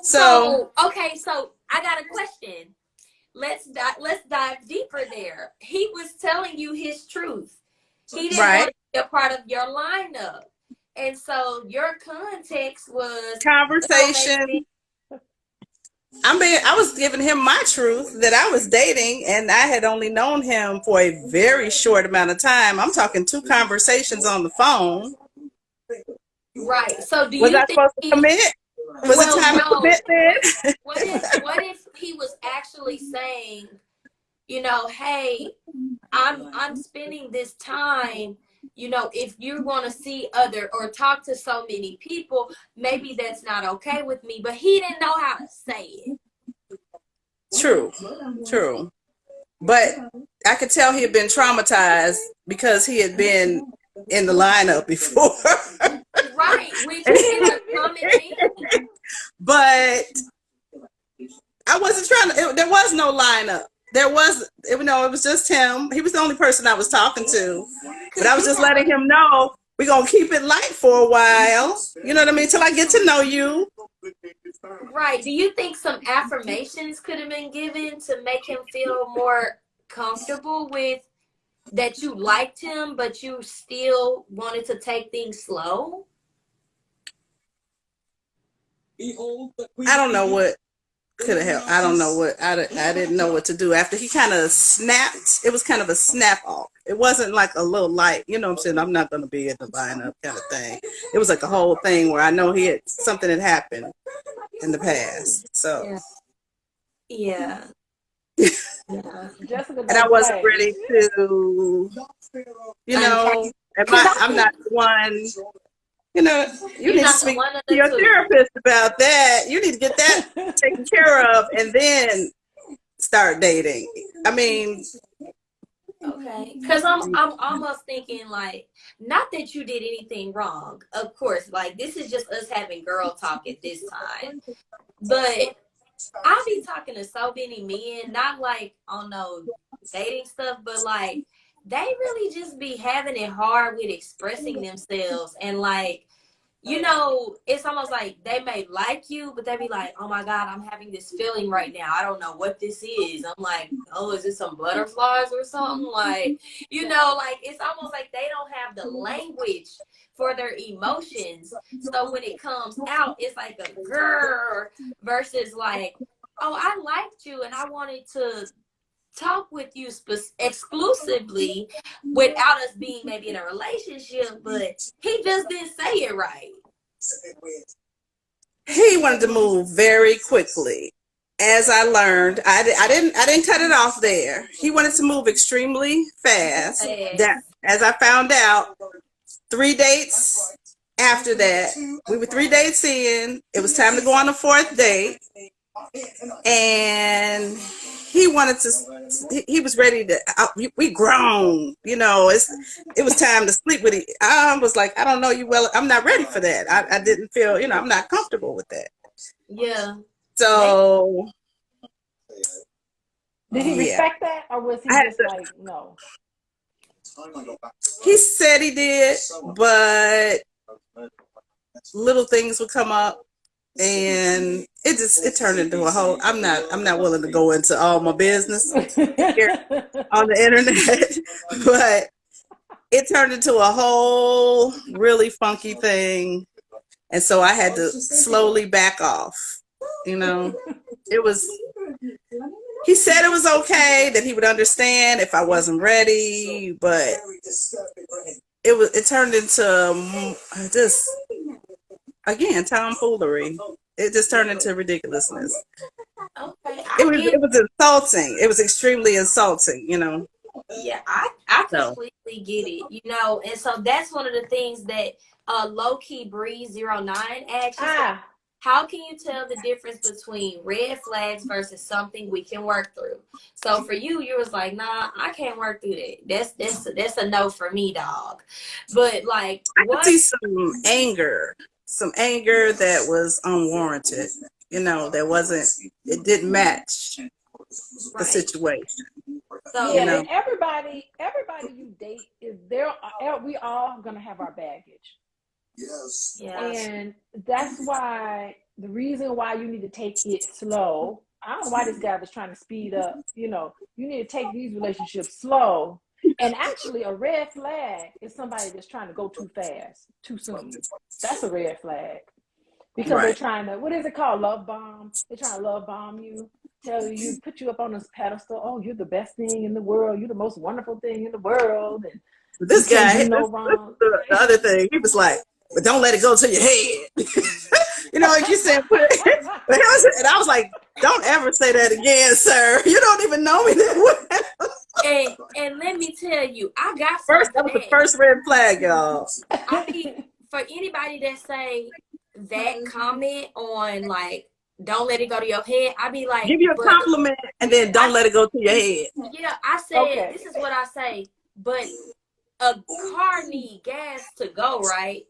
So okay, so I got a question. Let's dive deeper there. He was telling you his truth. He didn't want to be a part of your lineup. And so your context was conversation. I was giving him my truth that I was dating, and I had only known him for a very short amount of time. I'm talking 2 conversations on the phone. Right. So do was you I think supposed to commit? Was it time to commit then? What if he was actually saying, you know, hey, I'm spending this time, you know, if you're going to see other or talk to so many people, maybe that's not okay with me. But he didn't know how to say it. True. But I could tell he had been traumatized because he had been in the lineup before. Right, which is a common thing. But I wasn't trying to, there was no lineup. It was just him. He was the only person I was talking to. But I was just letting him know we're going to keep it light for a while. You know what I mean? Till I get to know you. Right. Do you think some affirmations could have been given to make him feel more comfortable with that you liked him, but you still wanted to take things slow? I don't know what could have helped. I don't know what I didn't know what to do after he kind of snapped. It was kind of a snap off. It wasn't like a little light, you know what I'm saying? I'm not going to be in the lineup kind of thing. It was like a whole thing where I know something had happened in the past. So yeah. Jessica, and I wasn't ready to, you know, I'm not the one. You know, you need to speak to your therapist about that. You need to get that taken care of and then start dating. I mean, okay, because I'm almost thinking like, not that you did anything wrong, of course. Like, this is just us having girl talk at this time, but I be talking to so many men, not like on no dating stuff, but like they really just be having it hard with expressing themselves. And like, you know, it's almost like they may like you, but they be like, oh my God, I'm having this feeling right now. I don't know what this is. I'm like, oh, is it some butterflies or something? Like, you know, like it's almost like they don't have the language for their emotions. So when it comes out, it's like a grrr versus like, oh, I liked you and I wanted to talk with you exclusively without us being maybe in a relationship, but he just didn't say it right. He wanted to move very quickly. As I learned, I didn't cut it off there. He wanted to move extremely fast. That, as I found out, 3 dates after that, we were 3 dates in. It was time to go on the 4th date. And he wanted to. He was ready to. We grown, you know. It was time to sleep with it. I was like, I don't know you well. I'm not ready for that. I didn't feel, you know, I'm not comfortable with that. Yeah. So Did he yeah, respect that, or was he I had just to, like, no? he said he did, but little things would come up, and it turned into a whole. I'm not willing to go into all my business here on the internet, but it turned into a whole really funky thing, and so I had to slowly back off. You know, it was. He said it was okay, that he would understand if I wasn't ready, but it turned into just again tomfoolery. It just turned into ridiculousness. Okay. I It get. was insulting. It was extremely insulting, you know. Yeah, I So completely get it. You know, and so that's one of the things that low key Breeze09 asked. She said, Ah, how can you tell the difference between red flags versus something we can work through? So for you, you was like, nah, I can't work through that. That's a no for me, dog. But like, I could what? see some anger that was unwarranted. You know, that wasn't. It didn't match the Right. situation. So You yeah, know. and everybody you date is there. We all gonna have our baggage, yeah, and that's why the reason why you need to take it slow. I don't know why this guy was trying to speed up. You know, you need to take these relationships slow. And actually, a red flag is somebody that's trying to go too fast, too soon. That's a red flag. Because they're Right. trying to, what is it called? Love bomb. They're trying to love bomb you, tell you, put you up on this pedestal. Oh, you're the best thing in the world. You're the most wonderful thing in the world. And you This can't guy, do no this wrong. the other thing. He was like, "But don't let it go to your head." You know, like you said, put it. And I was like, "Don't ever say that again, sir. You don't even know me that well." and let me tell you, I got First, some that for was the that. first red flag, y'all. I mean, for anybody that say that comment on like, don't let it go to your head, I be like, Give you a but compliment and then don't let it go to your head. yeah, I said Okay. this is what I say, but a car need gas to go, right?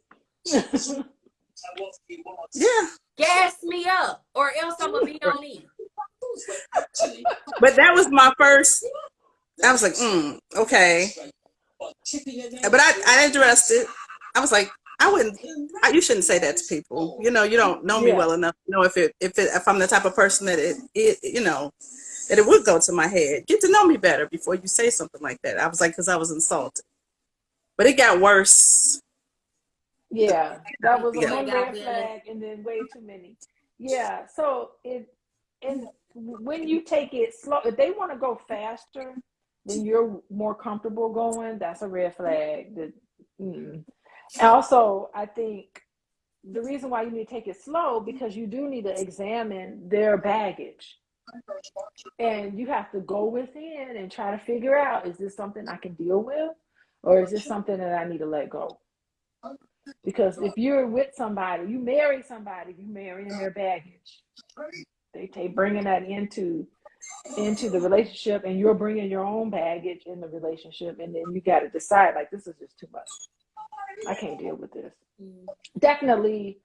Yeah, Gas me up, or else I'm gonna be on E. but that was my first. I was like, okay, but I addressed it. I was like, I wouldn't. You shouldn't say that to people. You know, you don't know me Yeah. well enough to know if I'm the type of person that it you know that it would go to my head. Get to know me better before you say something like that. I was like, because I was insulted, but it got worse. Yeah, that was a Yeah. one It got red better. flag and then way too many. Yeah, so and when you take it slow, if they want to go faster than you're more comfortable going, that's a red flag. Also, I think the reason why you need to take it slow because you do need to examine their baggage, and you have to go within and try to figure out, is this something I can deal with, or is this something that I need to let go? Because if you're with somebody, you marry somebody, you marrying their baggage. They take bringing that into the relationship, and you're bringing your own baggage in the relationship, and then you got to decide, like, this is just too much. I can't deal with this. Definitely,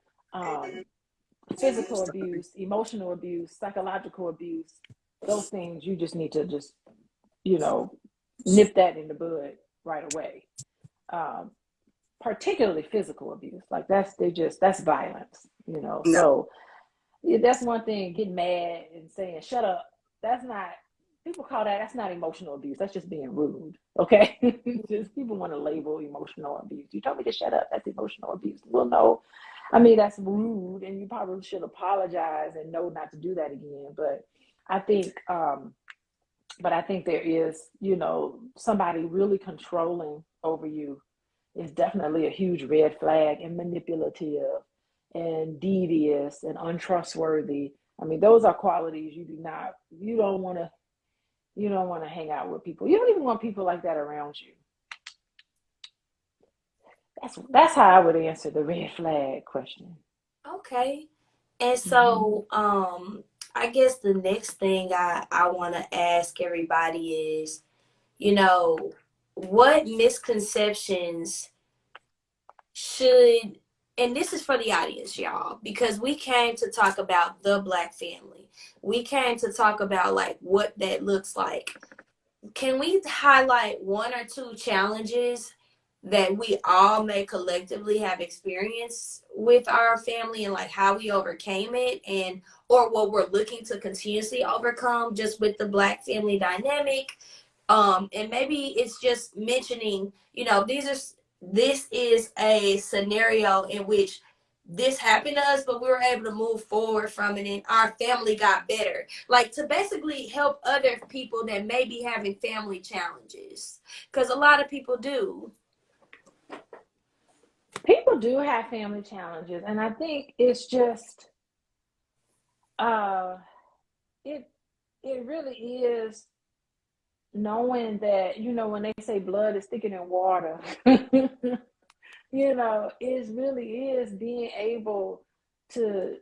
physical abuse, emotional abuse, psychological abuse. Those things you just need to just nip that in the bud right away. Particularly physical abuse, like that's violence. No. So that's one thing. Getting mad and saying "shut up." That's not. People call that's not emotional abuse. That's just being rude. Okay, just people want to label emotional abuse. You told me to shut up. That's emotional abuse. Well, no, I mean that's rude, and you probably should apologize and know not to do that again. But I think, there is, somebody really controlling over you is definitely a huge red flag, and manipulative and devious and untrustworthy. I mean, those are qualities you don't want to hang out with people. You don't even want people like that around you. That's how I would answer the red flag question. Okay. And so, I guess the next thing I want to ask everybody is, what misconceptions should, and this is for the audience, y'all, because we came to talk about the Black family. We came to talk about like what that looks like. Can we highlight one or two challenges that we all may collectively have experienced with our family and like how we overcame it, and or what we're looking to continuously overcome just with the Black family dynamic? And maybe it's just mentioning, this is a scenario in which this happened to us, but we were able to move forward from it and our family got better. Like to basically help other people that may be having family challenges. Because a lot of people do. People do have family challenges, and I think it's just uh it it really is knowing that, when they say blood is thicker than water, it really is being able to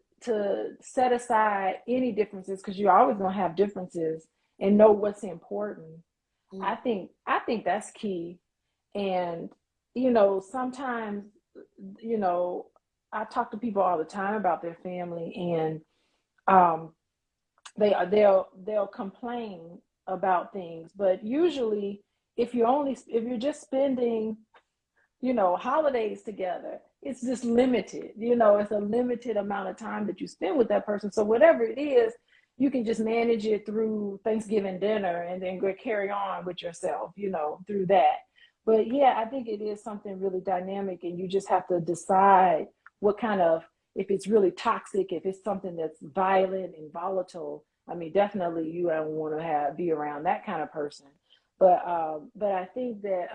set aside any differences, because you're always going to have differences, and know what's important. I think that's key. And sometimes, I talk to people all the time about their family, and they'll complain about things, but usually if you're just spending holidays together, it's just limited. It's a limited amount of time that you spend with that person. So whatever it is, you can just manage it through Thanksgiving dinner and then go carry on with yourself, through that. But yeah, I think it is something really dynamic, and you just have to decide what kind of, if it's really toxic, if it's something that's violent and volatile. I mean, definitely you don't want to be around that kind of person. But I think that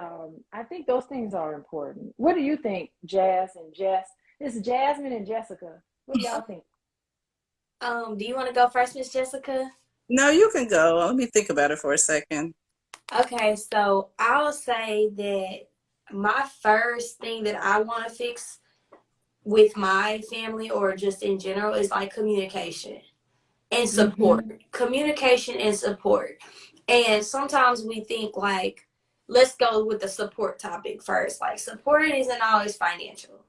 I think those things are important. What do you think, Jazz and Jess? This is Jasmine and Jessica. What do y'all think? Do you want to go first, Miss Jessica? No, you can go. Let me think about it for a second. Okay, so I'll say that my first thing that I want to fix with my family or just in general is like communication and support. Mm-hmm. Communication and support. And sometimes we think like, let's go with the support topic first. Like support isn't always financial.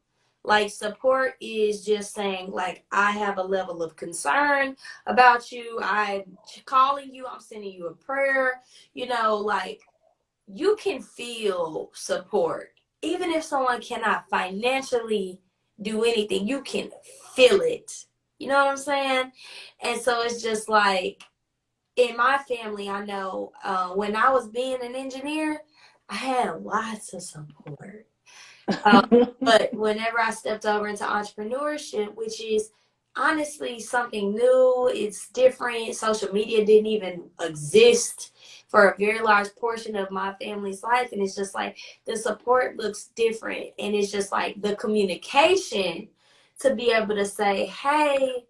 Like support is just saying like, I have a level of concern about you. I'm calling you. I'm sending you a prayer. Like you can feel support. Even if someone cannot financially do anything, you can feel it. You know what I'm saying? And so it's just like, in my family, I know when I was being an engineer, I had lots of support. But whenever I stepped over into entrepreneurship, which is honestly something new, it's different. Social media didn't even exist for a very large portion of my family's life. And it's just like the support looks different. And it's just like the communication to be able to say, hey,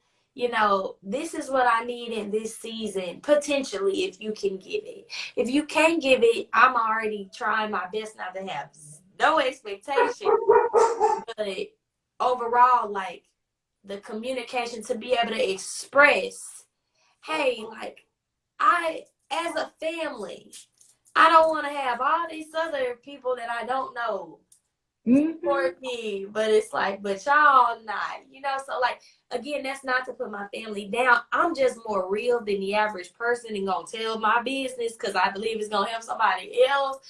this is what I need in this season, potentially, if you can give it. If you can't give it, I'm already trying my best not to have no expectation. But overall, like the communication to be able to express, hey, like as a family, I don't want to have all these other people that I don't know support me, but it's like, but y'all not, so like, again, that's not to put my family down. I'm just more real than the average person and gonna tell my business because I believe it's gonna help somebody else.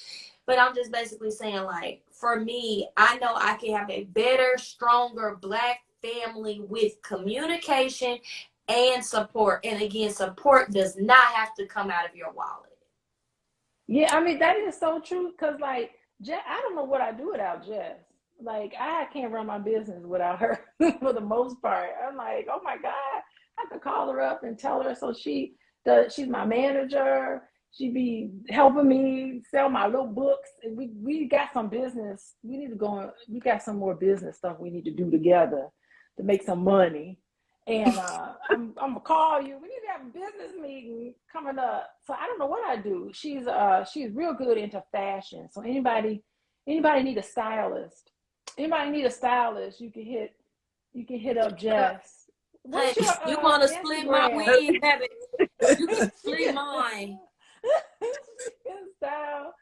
But I'm just basically saying, like, for me, I know I can have a better, stronger Black family with communication and support. And again, support does not have to come out of your wallet. Yeah, I mean, that is so true, because like I don't know what I do without Jess. Like I can't run my business without her for the most part. I'm like, oh my God, I could call her up and tell her. So she's my manager. She be helping me sell my little books. And we got some business. We need to go on. We got some more business stuff we need to do together to make some money. And I'm gonna call you. We need to have a business meeting coming up. So I don't know what I do. She's real good into fashion. So anybody need a stylist? Anybody need a stylist? You can hit up Jess. What's Honey, your you want to split my Instagram? wig, baby? You can split mine. Good style.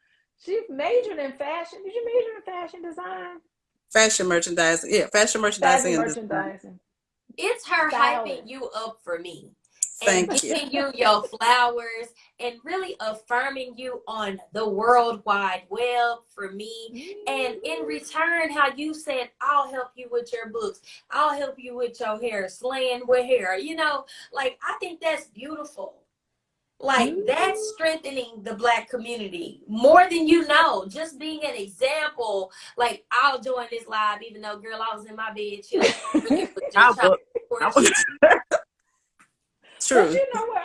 She majored in fashion. Did you major in fashion design? Fashion merchandising. Yeah, fashion merchandising Fashion and design. merchandising. It's her hyping Stylist. you up for me and Thank you. giving you your flowers and really affirming you on the world wide web for me. And in return, how you said, I'll help you with your books, I'll help you with your hair, slaying with hair. Like, I think that's beautiful. Like, that's strengthening the Black community more than you know. Just being an example. Like, I'll join this live, even though, girl, I was in my bed chilling. Really was just trying to support you. True. But you know what?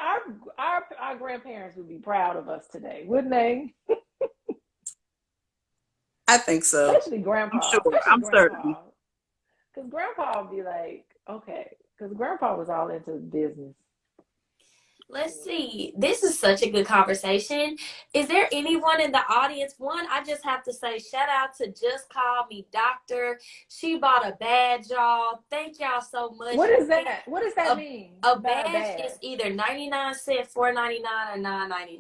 Our grandparents would be proud of us today, wouldn't they? I think so. Especially grandpa. I'm sure. Especially I'm grandpa. certain. Because grandpa would be like, okay. Because grandpa was all into business. Let's see. This is such a good conversation. Is there anyone in the audience? One, I just have to say, shout out to Just Call Me Doctor. She bought a badge, y'all. Thank y'all so much. What is that? What does that mean? A badge is either 99 cents, $4.99, or $9.99.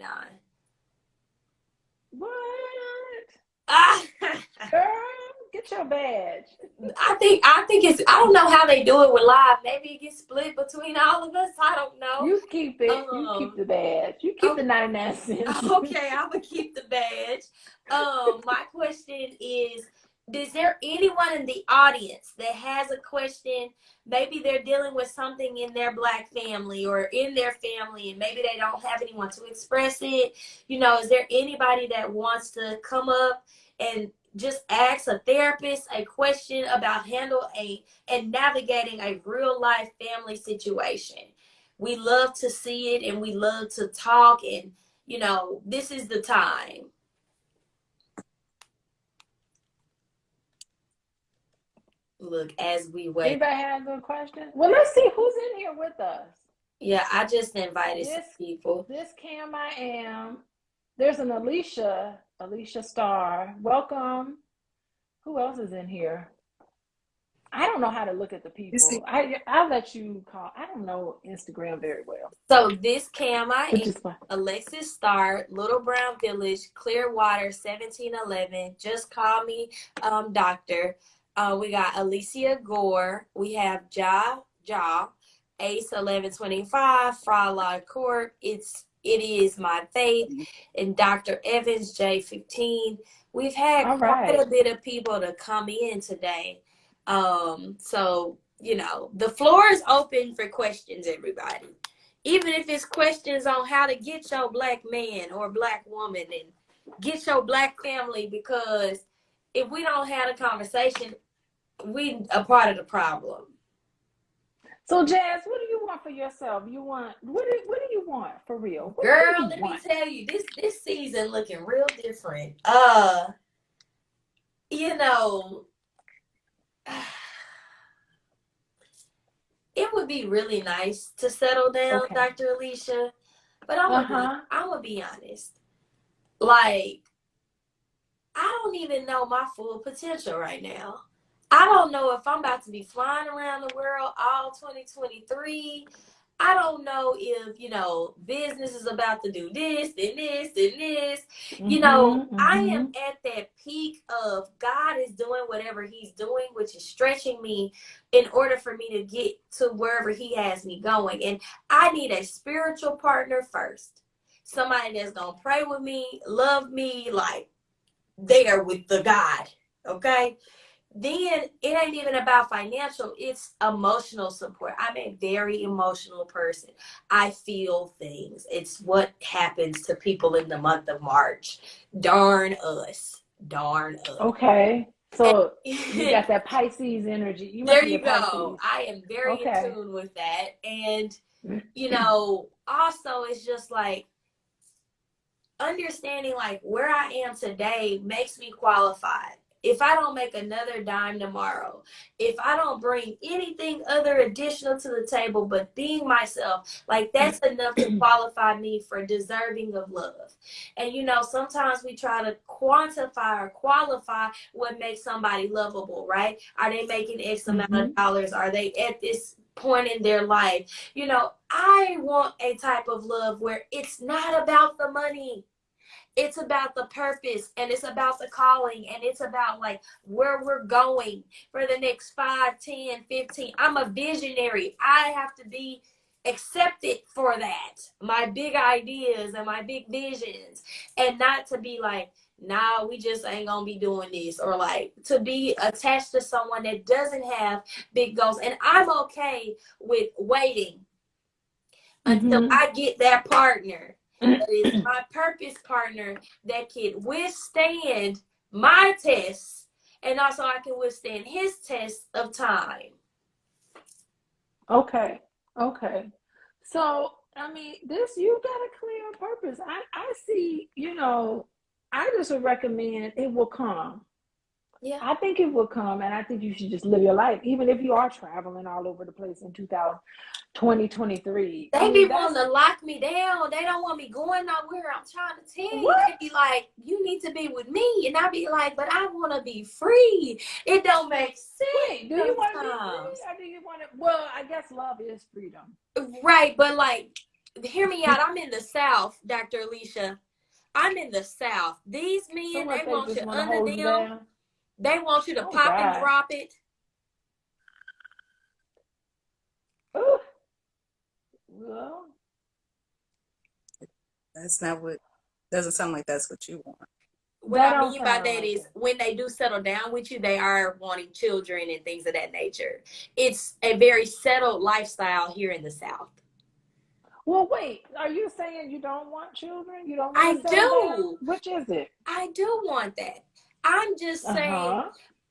What? Ah, Girl, get your badge. I think it's, I don't know how they do it with live. Maybe it gets split between all of us. I don't know. You keep it. You keep the badge. You keep the 99 cents. Okay, I'm gonna keep the badge. My question is there anyone in the audience that has a question? Maybe they're dealing with something in their Black family or in their family, and maybe they don't have anyone to express it. Is there anybody that wants to come up and just ask a therapist a question about and navigating a real life family situation? We love to see it and we love to talk, and this is the time. Look, as we wait. Anybody have a question? Well, let's see who's in here with us. Yeah, I just invited some people. This Cam I Am. There's an Alicia Starr. Welcome. Who else is in here? I don't know how to look at the people. I'll let you call. I don't know Instagram very well. So this Cam I Am, Alexis Starr, Little Brown Village, Clearwater, 1711. Just Call Me Doctor. We got Alicia Gore. We have Ja, Ace 1125, Frog Court. It is my faith, and Dr. Evans J15. We've had quite a bit of people to come in today. So the floor is open for questions, everybody. Even if it's questions on how to get your Black man or Black woman and get your Black family, because if we don't have a conversation, we a part of the problem. So Jazz, what do you want for yourself? What do you want for real? Girl, let me tell you, this season looking real different. It would be really nice to settle down, okay, Dr. Alicia, but I'm gonna be honest. Like, I don't even know my full potential right now. I don't know if I'm about to be flying around the world all 2023. I don't know if, business is about to do this and this and this. I am at that peak of God is doing whatever he's doing, which is stretching me in order for me to get to wherever he has me going. And I need a spiritual partner first. Somebody that's going to pray with me, love me, like there with the God, okay? Then it ain't even about financial, it's emotional support. I'm a very emotional person. I feel things. It's what happens to people in the month of March. Darn us. Okay. So you got that Pisces energy. There you go. I am very in tune with that. And, also it's just like understanding like where I am today makes me qualified. if I don't make another dime tomorrow, if I don't bring anything other additional to the table but being myself, like that's enough to qualify me for deserving of love. And you know, sometimes we try to quantify or qualify what makes somebody lovable, right? Are they making X amount of dollars? Are they at this point in their life? You know, I want a type of love where it's not about the money. It's about the purpose, and it's about the calling, and it's about like where we're going for the next 5, 10, 15. I'm a visionary. I have to be accepted for that. My big ideas and my big visions, and not to be like, nah, we just ain't gonna be doing this, or like to be attached to someone that doesn't have big goals. And I'm okay with waiting until I get that partner that is my purpose partner that can withstand my tests, and also I can withstand his test of time. Okay. So, I mean, you got a clear purpose. I see, you know, I just would recommend it will come. Yeah. I think it will come, and I think you should just live your life, even if you are traveling all over the place in 2023. They be wanting to lock me down. They don't want me going nowhere. I'm trying to tell you. They be like, you need to be with me. And I be like, but I want to be free. It don't make sense. Wait, do you want to be free, or do you want to? Well, I guess love is freedom. Right, but like, hear me out. I'm in the South, Dr. Alicia. I'm in the South. These men, So they want you under hold them. you down? They want you to pop and drop it. Ooh. Well, That's not what, doesn't sound like that's what you want. What I mean by that is when they do settle down with you, they are wanting children and things of that nature. It's a very settled lifestyle here in the South. Well, wait, are you saying you don't want children? You don't want I to settle down? do. Which is it? I do want that. I'm just saying,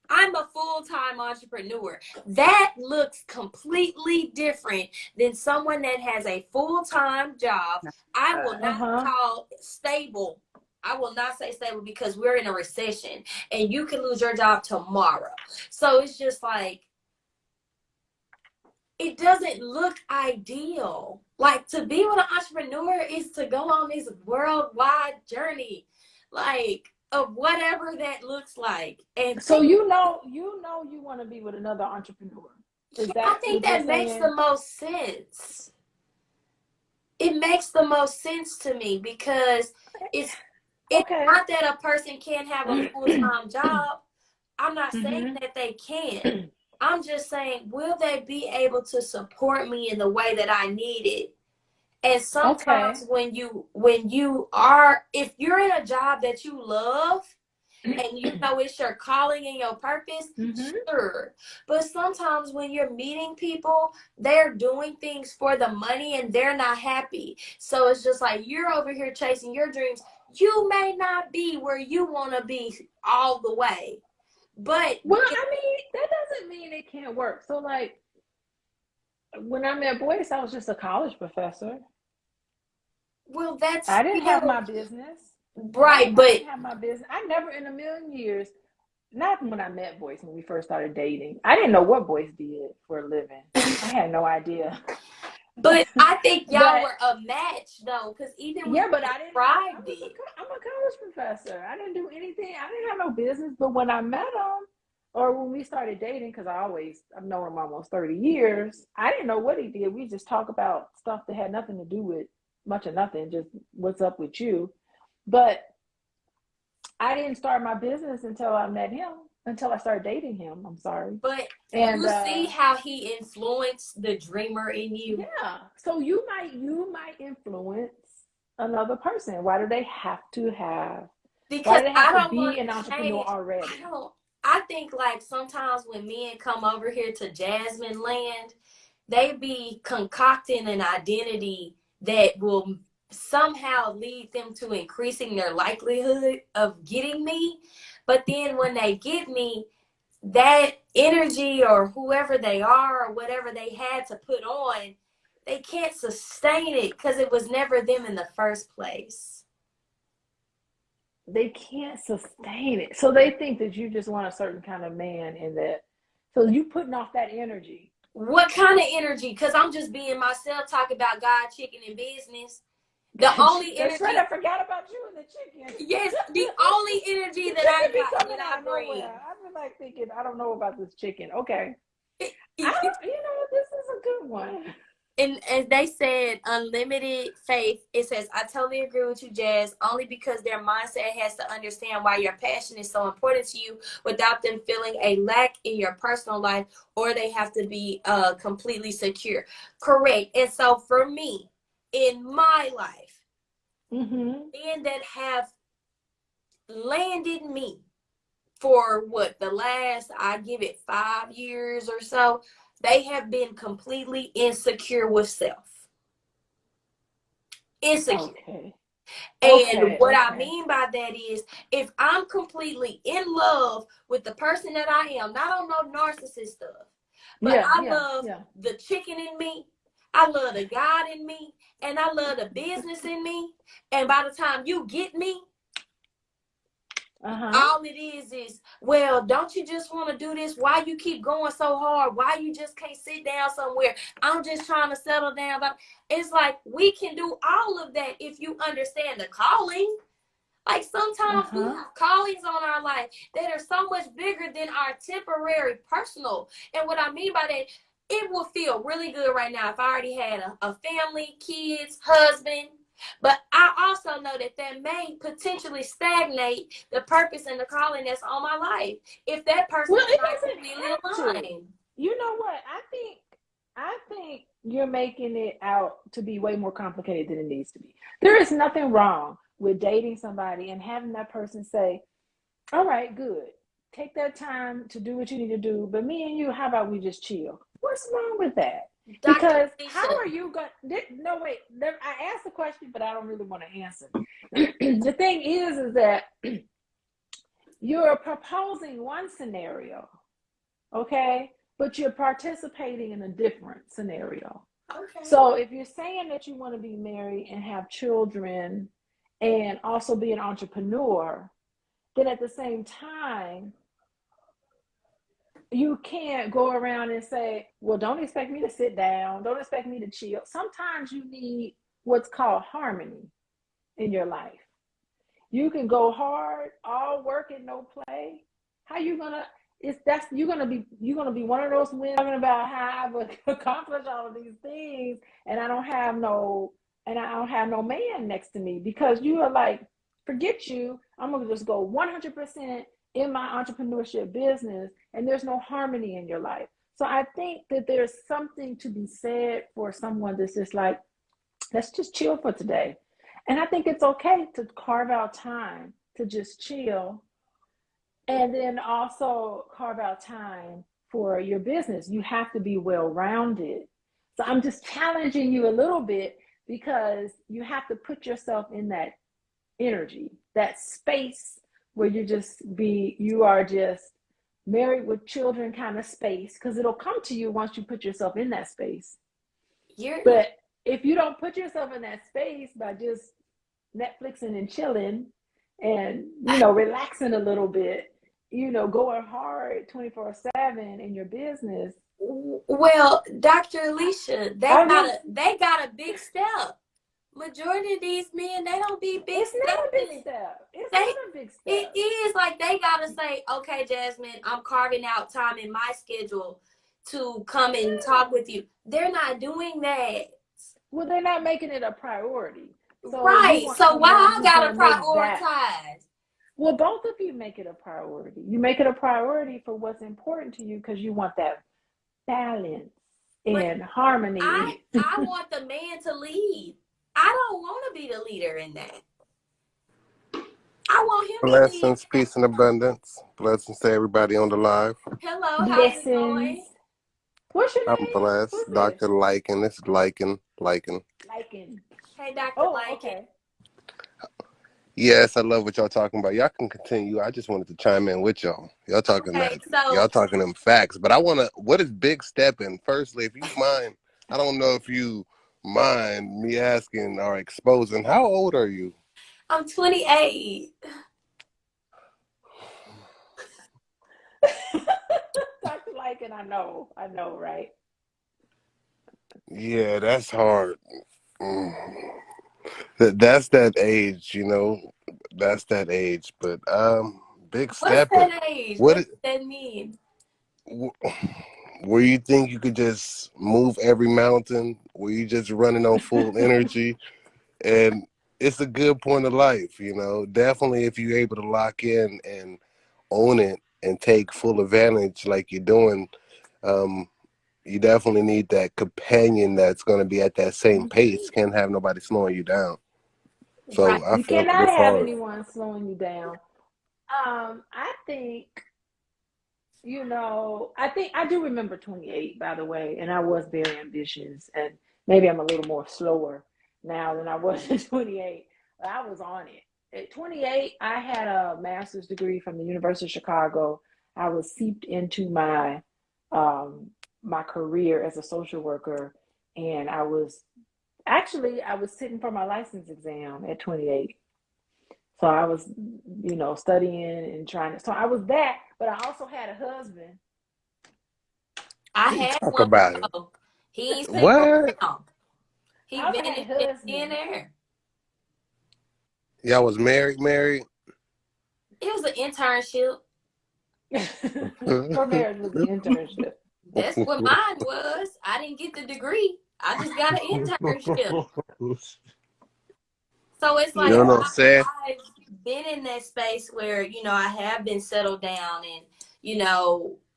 I'm a full-time entrepreneur. That looks completely different than someone that has a full-time job. I will not call stable. I will not say stable because we're in a recession and you can lose your job tomorrow. So it's just like, it doesn't look ideal. Like, to be with an entrepreneur is to go on this worldwide journey, like, of whatever that looks like. And so you know you want to be with another entrepreneur. I think that makes the most sense. It makes the most sense to me because it's not that a person can't have a full-time job. I'm not saying that they can. I'm just saying, will they be able to support me in the way that I need it? And sometimes when you are, if you're in a job that you love and you know it's your calling and your purpose, sure. But sometimes when you're meeting people, they're doing things for the money and they're not happy. So it's just like, you're over here chasing your dreams. You may not be where you want to be all the way. But well, I mean, that doesn't mean it can't work. So like, when I met Boyce, I was just a college professor. Well, I didn't have my business. Right, but I didn't have my business. I never in a million years, not when I met Boyce, when we first started dating. I didn't know what Boyce did for a living. I had no idea. But I think y'all were a match, though, because even when but I didn't. I'm a college professor. I didn't do anything. I didn't have no business. But when I met him, or when we started dating, because I've known him almost 30 years, I didn't know what he did. We just talk about stuff that had nothing to do with much of nothing, just what's up with you. But I didn't start my business until I met him. Until I started dating him, I'm sorry. But you see how he influenced the dreamer in you? Yeah. So you might influence another person. Why do they have to have? Because I don't be an entrepreneur already. I think like sometimes when men come over here to Jasmine land, they be concocting an identity that will somehow lead them to increasing their likelihood of getting me. But then when they get me, that energy or whoever they are or whatever they had to put on, they can't sustain it because it was never them in the first place. they can't sustain it. So they think that you just want a certain kind of man in that. So you putting off that energy. What kind of energy? Because I'm just being myself, talking about God, chicken, and business. The only That's energy. right. I forgot about you and the chicken. Yes, the only energy that I be got, coming that out I of bring. nowhere. I've been like thinking, I don't know about this chicken. Okay. It- You know, this is a good one. And as they said, unlimited faith, it says, I totally agree with you, Jazz, only because their mindset has to understand why your passion is so important to you without them feeling a lack in your personal life, or they have to be completely secure. Correct. And so for me, in my life, Mm-hmm. men that have landed me for what, the last, I give it 5 years or so, they have been completely insecure with self. Insecure. Okay. And what I Okay. mean by that is, if I'm completely in love with the person that I am, not on no narcissist stuff, but I love the chicken in me, I love the God in me, and I love the business in me. And by the time you get me, all it is, well, don't you just want to do this? Why you keep going so hard? Why you just can't sit down somewhere? I'm just trying to settle down. It's like, we can do all of that if you understand the calling. Like, sometimes we have callings on our life that are so much bigger than our temporary personal. And what I mean by that, it will feel really good right now if I already had a family, kids, husband. But I also know that may potentially stagnate the purpose and the calling that's on my life if that person is not completely aligned. You know what? I think you're making it out to be way more complicated than it needs to be. There is nothing wrong with dating somebody and having that person say, all right, good. Take that time to do what you need to do. But me and you, how about we just chill? What's wrong with that? Because how are you going to, no, wait, I asked the question, but I don't really want to answer. The thing is that you're proposing one scenario, okay? But you're participating in a different scenario. Okay. So if you're saying that you want to be married and have children and also be an entrepreneur, then at the same time, you can't go around and say, well, don't expect me to sit down. Don't expect me to chill. Sometimes you need what's called harmony in your life. You can go hard, all work and no play. How you gonna? You're gonna be one of those women talking about how I've accomplished all of these things, and I don't have no man next to me, because you are like, forget you. I'm gonna just go 100% in my entrepreneurship business, and there's no harmony in your life. So I think that there's something to be said for someone that's just like, let's just chill for today. And I think it's okay to carve out time to just chill, and then also carve out time for your business. You have to be well-rounded. So I'm just challenging you a little bit, because you have to put yourself in that energy, that space where you are just married with children kind of space, because it'll come to you once you put yourself in that space. But if you don't put yourself in that space by just Netflixing and chilling and, relaxing a little bit, going hard 24/7 in your business. Well, Dr. Alicia, they got a big step. Majority of these men, they don't be big steps. It's not a big step. It's not a big step. It is like, they gotta say, okay, Jasmine, I'm carving out time in my schedule to come and talk with you. They're not doing that. Well, they're not making it a priority. So right. So why I gotta prioritize? Well, both of you make it a priority. You make it a priority for what's important to you, because you want that balance and harmony. I want the man to lead. I don't want to be the leader in that. I want him Blessings, to lead. peace, and abundance. Blessings to everybody on the live. Hello, how's it going? What's your name? I'm blessed. Dr. Lycan. It's Lycan. Hey, Dr. Lycan. Okay. Yes, I love what y'all talking about. Y'all can continue. I just wanted to chime in with y'all. Y'all talking y'all talking them facts. But what is big stepping? Firstly, if you mind, I don't know if you mind me asking or exposing, how old are you? I'm 28. Dr. Lycan, I know, right? Yeah, that's hard. Mm. That's that age, That's that age. But big What's stepping. that age? What What does that mean? where you think you could just move every mountain, where you just running on full energy, and it's a good point of life, Definitely if you're able to lock in and own it and take full advantage like you're doing, you definitely need that companion that's going to be at that same pace. Can't have nobody slowing you down. Right. So I You feel like cannot it's have hard. anyone slowing you down. I think, I think I do remember 28, by the way, and I was very ambitious, and maybe I'm a little more slower now than I was at 28. But I was on it. At 28, I had a master's degree from the University of Chicago. I was seeped into my career as a social worker, and I was sitting for my license exam at 28. So I was, studying and trying to. So I was that, but I also had a husband. I He had talk one about it. before. He ain't sitting What? around. I He also been had a in husband. there. Y'all was married? It was an internship. Her marriage was an internship. That's what mine was. I didn't get the degree. I just got an internship. So it's You like know Yeah. what I'm saying? I've been in that space where, I have been settled down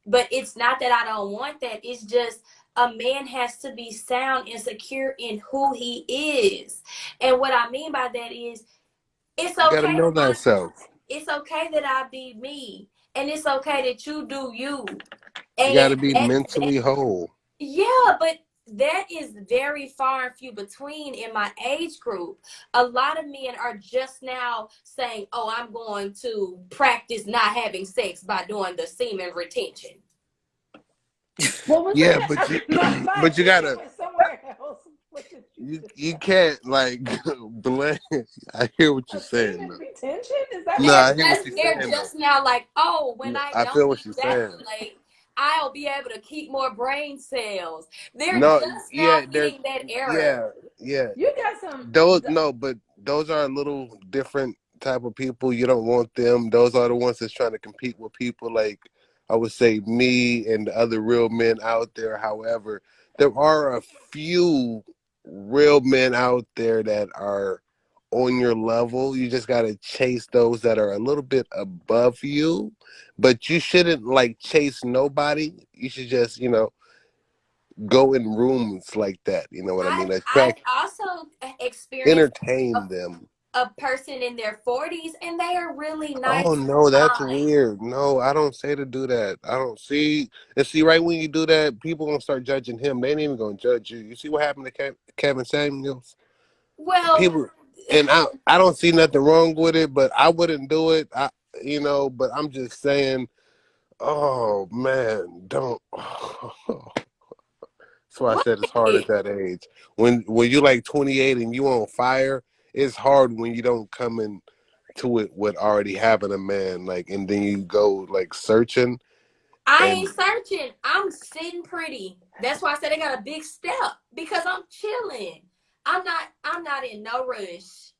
but it's not that I don't want that. It's just a man has to be sound and secure in who he is. And what I mean by that is it's You got to okay know that thyself. it's okay that I be me. And it's okay that you do you. You got to And be mentally whole. yeah, but that is very far and few between in my age group. A lot of men are just now saying, "Oh, I'm going to practice not having sex by doing the semen retention." What was Yeah, that? but you, My but you attention gotta, went somewhere else. What did you just you say? can't like blame. I hear what you're A saying semen though. retention? Is that No, what I you hear what just you're They're saying said? though. just now like, "Oh, when No, I I don't feel what you're saying. ejaculate, I'll be able to keep more brain cells." They're No, just now yeah, there's, hitting that era. yeah, yeah. You got some. Those no, but those are a little different type of people. You don't want them. Those are the ones that's trying to compete with people like I would say me and the other real men out there. However, there are a few real men out there that are on your level. You just got to chase those that are a little bit above you, but you shouldn't like chase nobody. You should just, go in rooms like that. You know what I mean? I've Attract, also experienced entertain them. a person in their 40s and they are really Oh nice no, and that's kind. weird. No, I don't say to do that. I don't see. And see, right when you do that, people gonna start judging him. They ain't even gonna judge you. You see what happened to Kevin Samuels? Well, People, and I don't see nothing wrong with it, but I wouldn't do it. But I'm just saying. Oh man, don't. That's why I what? said it's hard at that age. When you're like 28 and you on fire, it's hard when you don't come in to it with already having a man, like, and then you go like searching I and ain't searching. I'm sitting pretty. That's why I said I got a big step because I'm chilling. I'm not in no rush.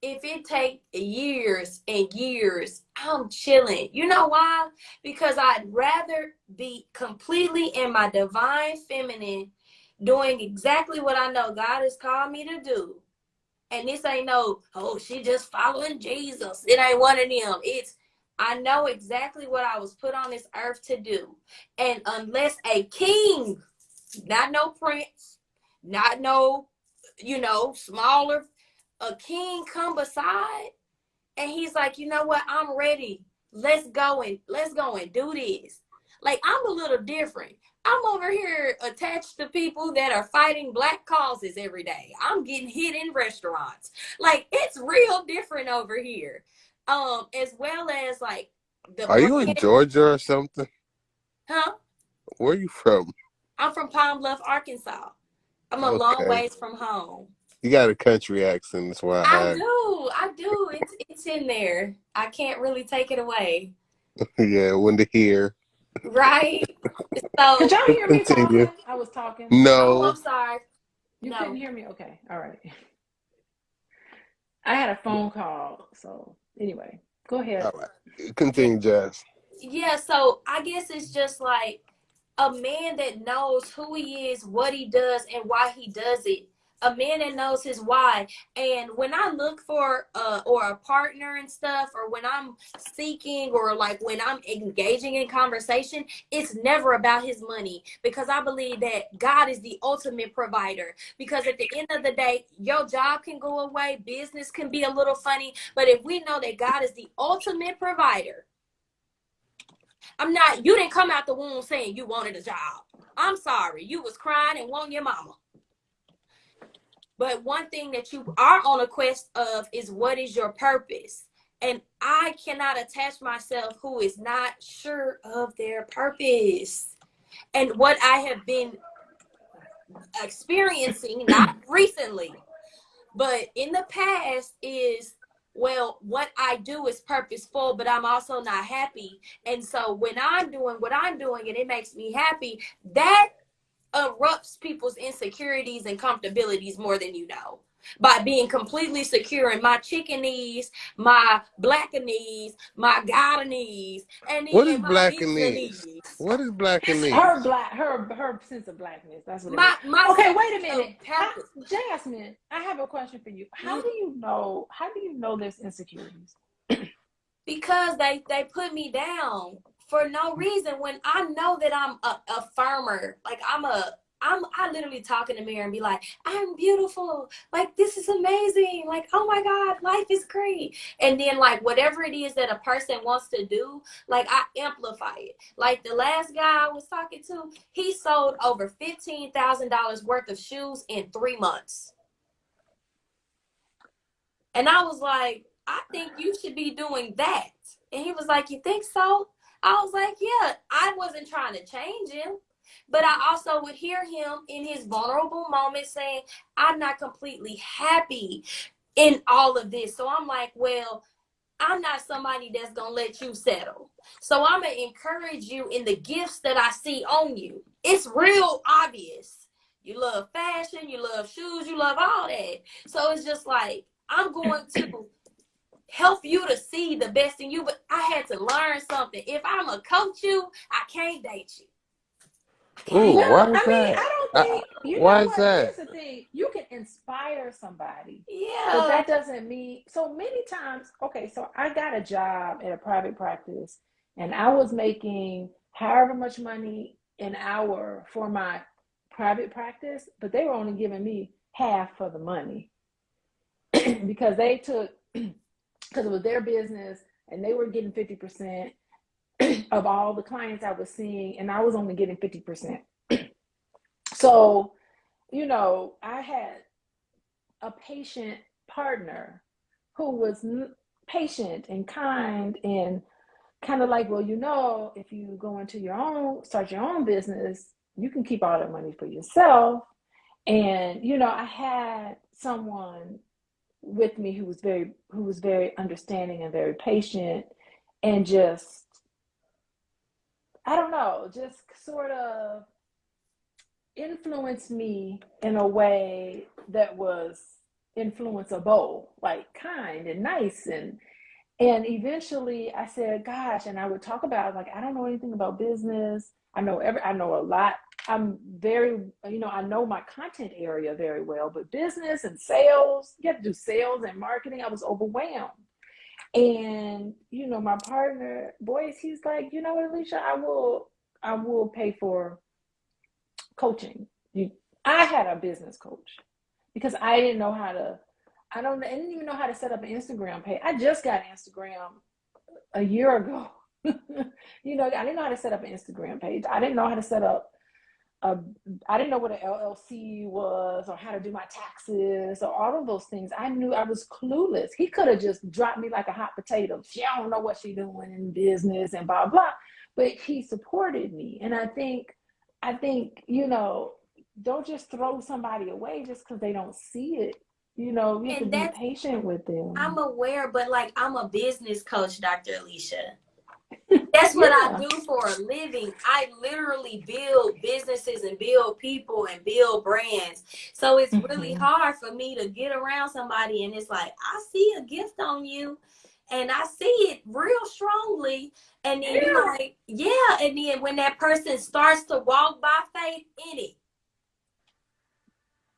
If it take years and years, I'm chilling. You know why? Because I'd rather be completely in my divine feminine, doing exactly what I know God has called me to do. And this ain't no, oh, she just following Jesus. It ain't one of them. It's, I know exactly what I was put on this earth to do. And unless a king, not no prince, not no, smaller, a king come beside and he's like, you know what, I'm ready. Let's go and do this. Like, I'm a little different. I'm over here attached to people that are fighting black causes every day. I'm getting hit in restaurants. Like, it's real different over here. As well as like the are you in brand, Georgia or something? huh? Where are you from? I'm from Palm Bluff, Arkansas. I'm a long Okay, ways from home. you got a country accent. That's why I I asked. do. I do. It's in there. I can't really take it away. Yeah, when to hear. right? Could So, y'all hear me Continue. talking? I was talking. oh, No. I'm sorry. You No. couldn't hear me? Okay. All right. I had a phone call. So anyway, go ahead. All right. Continue, Jazz. Yeah, so I guess it's just like a man that knows who he is, what he does, and why he does it. A man that knows his why. And when I look for or a partner and stuff, or when I'm seeking, or like when I'm engaging in conversation, it's never about his money, because I believe that God is the ultimate provider. Because at the end of the day, your job can go away, business can be a little funny, but if we know that God is the ultimate provider, you didn't come out the womb saying you wanted a job. I'm sorry. You was crying and wanting your mama. But one thing that you are on a quest of is, what is your purpose? And I cannot attach myself who is not sure of their purpose. And what I have been experiencing, not recently, but in the past, is, well, what I do is purposeful, but I'm also not happy. And so when I'm doing what I'm doing and it makes me happy, that erupts people's insecurities and comfortabilities more than you know. By being completely secure in my chickenese, my blackanese, my Guyanese, and What is then my blackanese? Beachlanese. What is blackanese? Her sense of blackness. That's what it is. My Okay, wait a minute. purpose. Jasmine, I have a question for you. How do you know there's insecurities? Because they put me down for no reason, when I know that I'm a firmer. Like I literally talk in the mirror and be like, I'm beautiful. Like, this is amazing. Like, oh my God, life is great. And then like whatever it is that a person wants to do, like I amplify it. Like the last guy I was talking to, he sold over $15,000 worth of shoes in 3 months. And I was like, I think you should be doing that. And he was like, you think so? I was like, yeah. I wasn't trying to change him, but I also would hear him in his vulnerable moments saying, I'm not completely happy in all of this. So I'm like, well, I'm not somebody that's going to let you settle. So I'm going to encourage you in the gifts that I see on you. It's real obvious. You love fashion, you love shoes, you love all that. So it's just like, I'm going to help you to see the best in you, but I had to learn something. If I'm a coach you, I can't date you. Ooh, why is I mean, that? I don't think, you Why know is what? that? Here's the thing. You can inspire somebody, but Yeah. that doesn't mean, so many times, okay, so I got a job at a private practice and I was making however much money an hour for my private practice, but they were only giving me half of the money because they took, because it was their business and they were getting 50% of all the clients I was seeing, and I was only getting 50%. So, you know, I had a patient partner who was patient and kind and kind of like, well, you know, if you go into start your own business, you can keep all that money for yourself. And, you know, I had someone with me who was very understanding and very patient, and just, I don't know, just sort of influenced me in a way that was influenceable, like kind and nice. And eventually I said, gosh, and I would talk about, like, I don't know anything about business. I know a lot. I'm very, you know, I know my content area very well, but business and sales, you have to do sales and marketing. I was overwhelmed. And, you know, my partner, Boyce, he's like, you know what, Alicia, I will pay for coaching. I had a business coach because I didn't know how to, I didn't even know how to set up an Instagram page. I just got Instagram a year ago. You know, I didn't know how to set up an Instagram page. I didn't know how to set up I didn't know what an LLC was or how to do my taxes or all of those things. I knew I was clueless. He could have just dropped me like a hot potato. She don't know what she's doing in business and blah, blah. But he supported me. And I think, you know, don't just throw somebody away just because they don't see it. You know, you have to be patient with them. I'm aware, but like, I'm a business coach, Dr. Alicia. That's what I Yeah. do for a living. I literally build businesses and build people and build brands. So it's really hard for me to get around somebody and it's like, I see a gift on you and I see it real strongly. And then you're Yeah. like, yeah. And then when that person starts to walk by faith in it,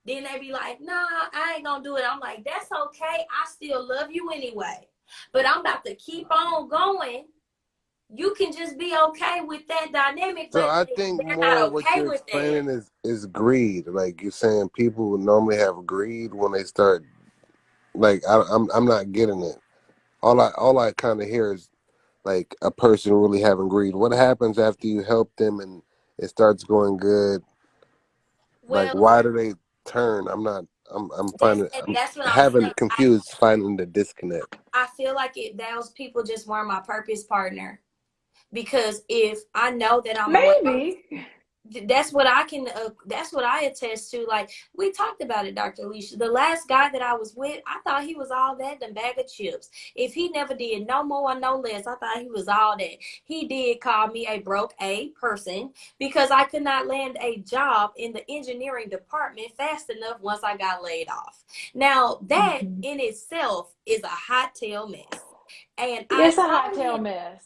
then they be like, nah, I ain't gonna do it. I'm like, that's okay. I still love you anyway. But I'm about to keep on going. You can just be okay with that dynamic, So but I think they're not more what okay you're with that. explaining is greed. Like you're saying, people normally have greed when they start. Like I'm not getting it. All I kind of hear is like a person really having greed. What happens after you help them and it starts going good? Like Well, why do they turn? I'm finding I'm that's what I'm having saying. confused finding the disconnect. I feel like those people just weren't my purpose partner. Because if I know that I'm around, Maybe. that's what I can that's what I attest to. Like we talked about it, Dr. Alicia. The last guy that I was with, I thought he was all that, the bag of chips. If he never did no more, no less, I thought he was all that. He did call me a broke A person because I could not land a job in the engineering department fast enough once I got laid off. Now that in itself is a hot tail mess. And I It's a hot told tail him, mess.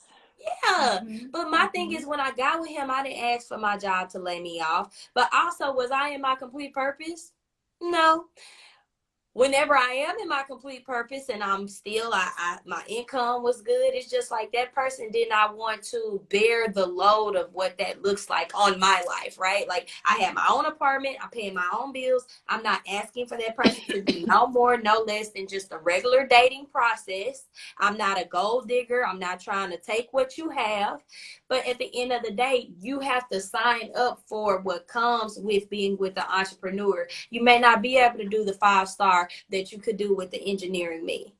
yeah, but my thing is when I got with him, I didn't ask for my job to lay me off. But also, was I in my complete purpose? No. Whenever I am in my complete purpose and I'm still, my income was good. It's just like that person did not want to bear the load of what that looks like on my life, right? Like I have my own apartment, I'm paying my own bills. I'm not asking for that person to do no more, no less than just a regular dating process. I'm not a gold digger. I'm not trying to take what you have. But at the end of the day, you have to sign up for what comes with being with the entrepreneur. You may not be able to do the 5-star that you could do with the engineering me.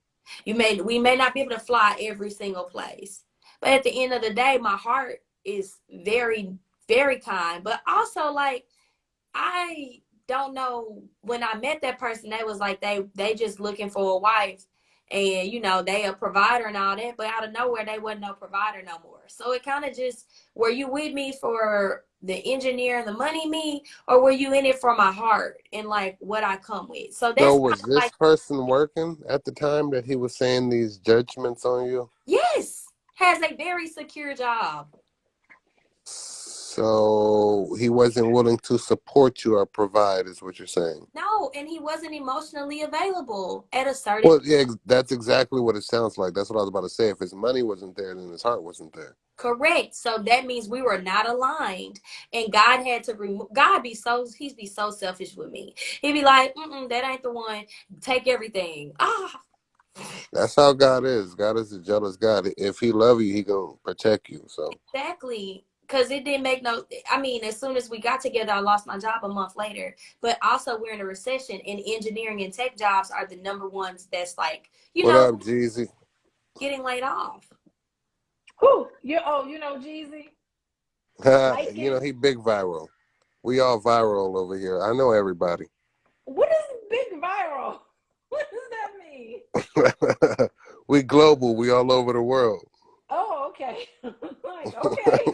We may not be able to fly every single place. But at the end of the day, my heart is very, very kind. But also like I don't know, when I met that person, they was like they just looking for a wife. And they a provider and all that, but out of nowhere they wasn't no provider no more. So it kind of just, were you with me for the engineer and the money me, or were you in it for my heart and like what I come with? So So that's kind was of like, this person working at the time that he was saying these judgments on you? yes, has a very secure job. So he wasn't willing to support you or provide, is what you're saying. No, and he wasn't emotionally available at a certain. Well, yeah, that's exactly what it sounds like. That's what I was about to say. If his money wasn't there, then his heart wasn't there. Correct. So that means we were not aligned, and God had to remove. He'd be so selfish with me. He'd be like, that ain't the one. Take everything. That's how God is. God is a jealous God. If he love you, he gonna protect you. So Exactly. Because it didn't make no. I mean, as soon as we got together, I lost my job a month later. But also, we're in a recession, and engineering and tech jobs are the number ones that's like, what up, Jeezy? getting laid off. Who? You know Jeezy? He big viral. We all viral over here. I know everybody. What is big viral? What does that mean? We global. We all over the world. Oh, okay. Like, okay.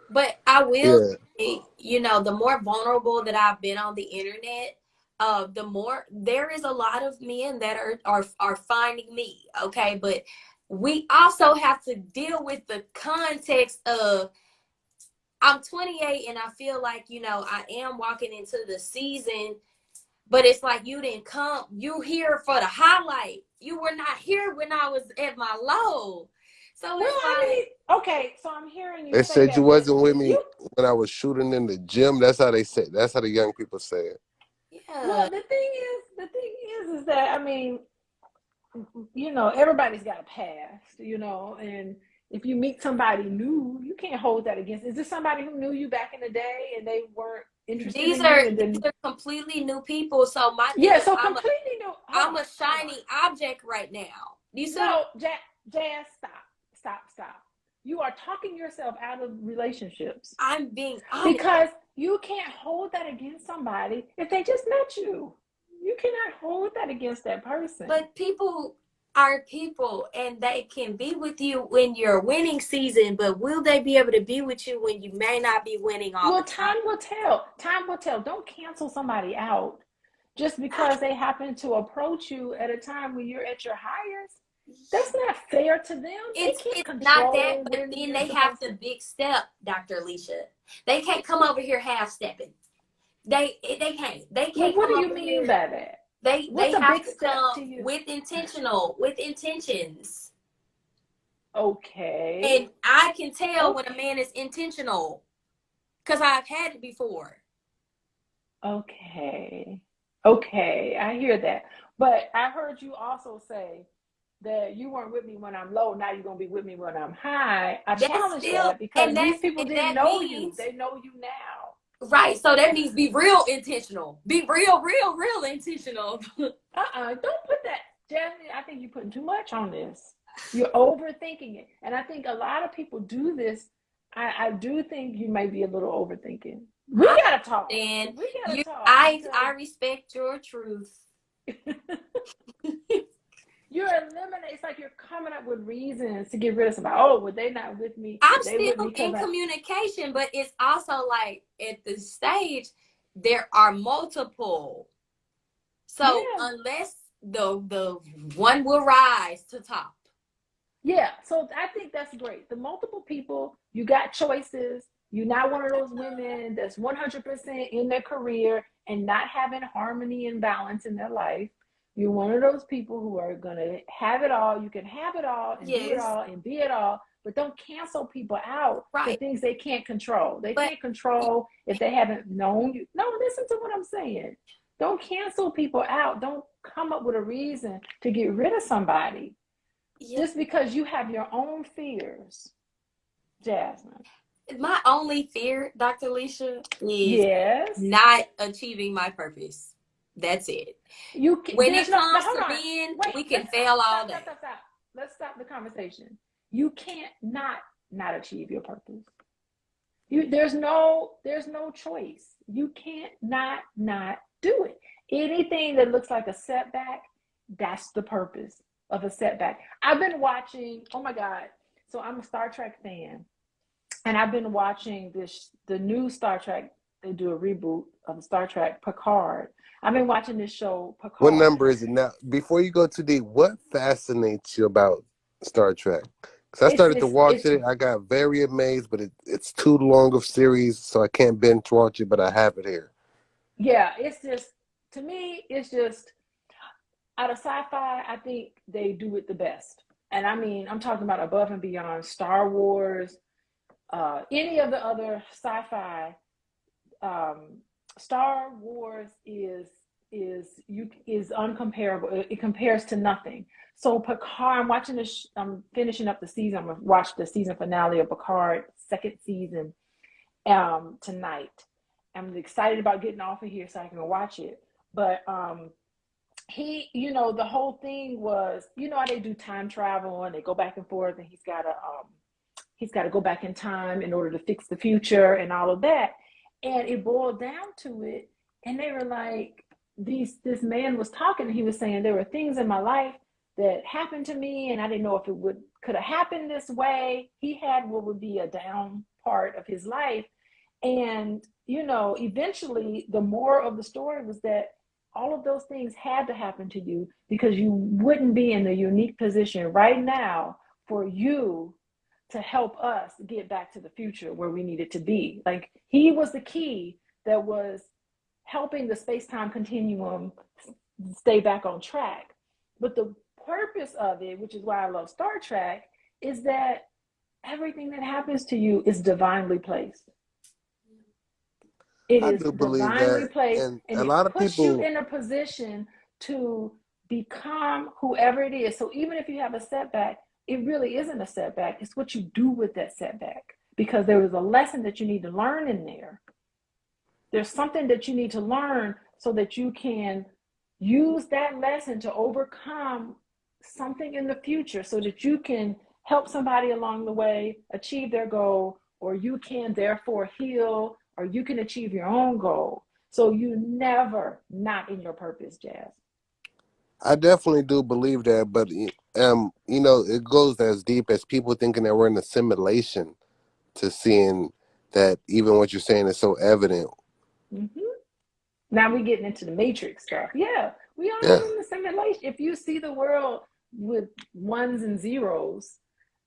But I will say, the more vulnerable that I've been on the internet, the more there is a lot of men that are finding me. Okay. But we also have to deal with the context of, I'm 28 and I feel like, I am walking into the season, but it's like you here for the highlight. You were not here when I was at my low. So it's okay, so I'm hearing you They say said that, you wasn't with me you, when I was shooting in the gym. That's how they say. That's how the young people say it. yeah. well, the thing is that, I mean, everybody's got a past, and if you meet somebody new, you can't hold that against. Is this somebody who knew you back in the day and they weren't interested in you? And then These are completely new people. So my thing yeah, is, so completely new. I'm a shiny object right now. You see? No, Jazz, stop. You are talking yourself out of relationships. I'm being honest. Because you can't hold that against somebody if they just met you. You cannot hold that against that person. But people, are people, and they can be with you when you're winning season, but will they be able to be with you when you may not be winning all Well, the time? time will tell. Time will tell. Don't cancel somebody out just because they happen to approach you at a time when you're at your highest. That's not fair to them. They can't It's not that, control but when then you're they have supposed to to. big step, Dr. Alicia. They can't come over here half stepping. They can't. They Well, can't what come do you over mean here. by that? They What's a have big to step to come you? with intentions. Okay. And I can tell when a Okay. man is intentional because I've had it before. Okay. Okay. I hear that. But I heard you also say that you weren't with me when I'm low. Now you're going to be with me when I'm high. I That's challenge still, that because these people and didn't that know you. means, They know you now. right. So that means be real intentional. Be real intentional. Don't put that, Jasmine. I think you're putting too much on this. You're overthinking it. And I think a lot of people do this. I do think you may be a little overthinking. We I gotta talk. understand We gotta you. talk I because respect your truth. you're eliminating. It's like you're coming up with reasons to get rid of somebody. Oh, well, they not with me. I'm They with still me because in communication, but it's also like at the stage there are multiple. So yeah, unless the one will rise to top. yeah. So I think that's great. The multiple people, you got choices. You're not one of those women that's 100% in their career and not having harmony and balance in their life. You're one of those people who are going to have it all. You can have it all and do it Yes, all and be it all, but don't cancel people out for right. things they can't control. They But can't control if they haven't known you. No, listen to what I'm saying. Don't cancel people out. Don't come up with a reason to get rid of somebody yeah, just because you have your own fears, Jasmine. my only fear, Dr. Alicia, is Yes. not achieving my purpose. That's it. You can, When there's it no, now comes hold to on. men, Wait, we can let's fail all stop, day. stop, stop. Let's stop the conversation. You can't not achieve your purpose. There's no choice. You can't not do it. Anything that looks like a setback, that's the purpose of a setback. I've been watching, oh my God. So I'm a Star Trek fan. And I've been watching the new Star Trek. They do a reboot of Star Trek Picard. I've been watching this show What Picard. number is it now? Before you go too deep, what fascinates you about Star Trek? Because I It's started to it's watch it's it, I got very amazed, but it's too long of series, so I can't binge watch it. But I have it here. yeah, it's just, to me, it's just, out of sci-fi, I think they do it the best. And I mean, I'm talking about above and beyond Star Wars, any of the other sci-fi. um, Star Wars is uncomparable. It compares to nothing. So Picard, I'm watching this. I'm finishing up the season. I'm gonna watch the season finale of Picard, second season, tonight. I'm excited about getting off of here so I can watch it. But the whole thing was, how they do time travel and they go back and forth, and he's got to go back in time in order to fix the future and all of that. And it boiled down to it. And they were like, this man was talking, and he was saying there were things in my life that happened to me, and I didn't know if it could have happened this way. He had what would be a down part of his life. And, eventually the moral of the story was that all of those things had to happen to you because you wouldn't be in the unique position right now for you to help us get back to the future where we needed to be. Like, he was the key that was helping the space-time continuum stay back on track. But the purpose of it, which is why I love Star Trek, is that everything that happens to you is divinely placed. It I is do believe divinely that, placed, and and a it lot of puts you people. in a position to become whoever it is. So even if you have a setback, it really isn't a setback. It's what you do with that setback, because there is a lesson that you need to learn in there. There's something that you need to learn so that you can use that lesson to overcome something in the future, so that you can help somebody along the way achieve their goal, or you can therefore heal, or you can achieve your own goal. So you never not in your purpose, Jazz. I definitely do believe that, but you know, it goes as deep as people thinking that we're in a simulation to seeing that even what you're saying is so evident. Mm-hmm. Now we're getting into the Matrix stuff. Yeah, we are Yeah. in the simulation. If you see the world with ones and zeros,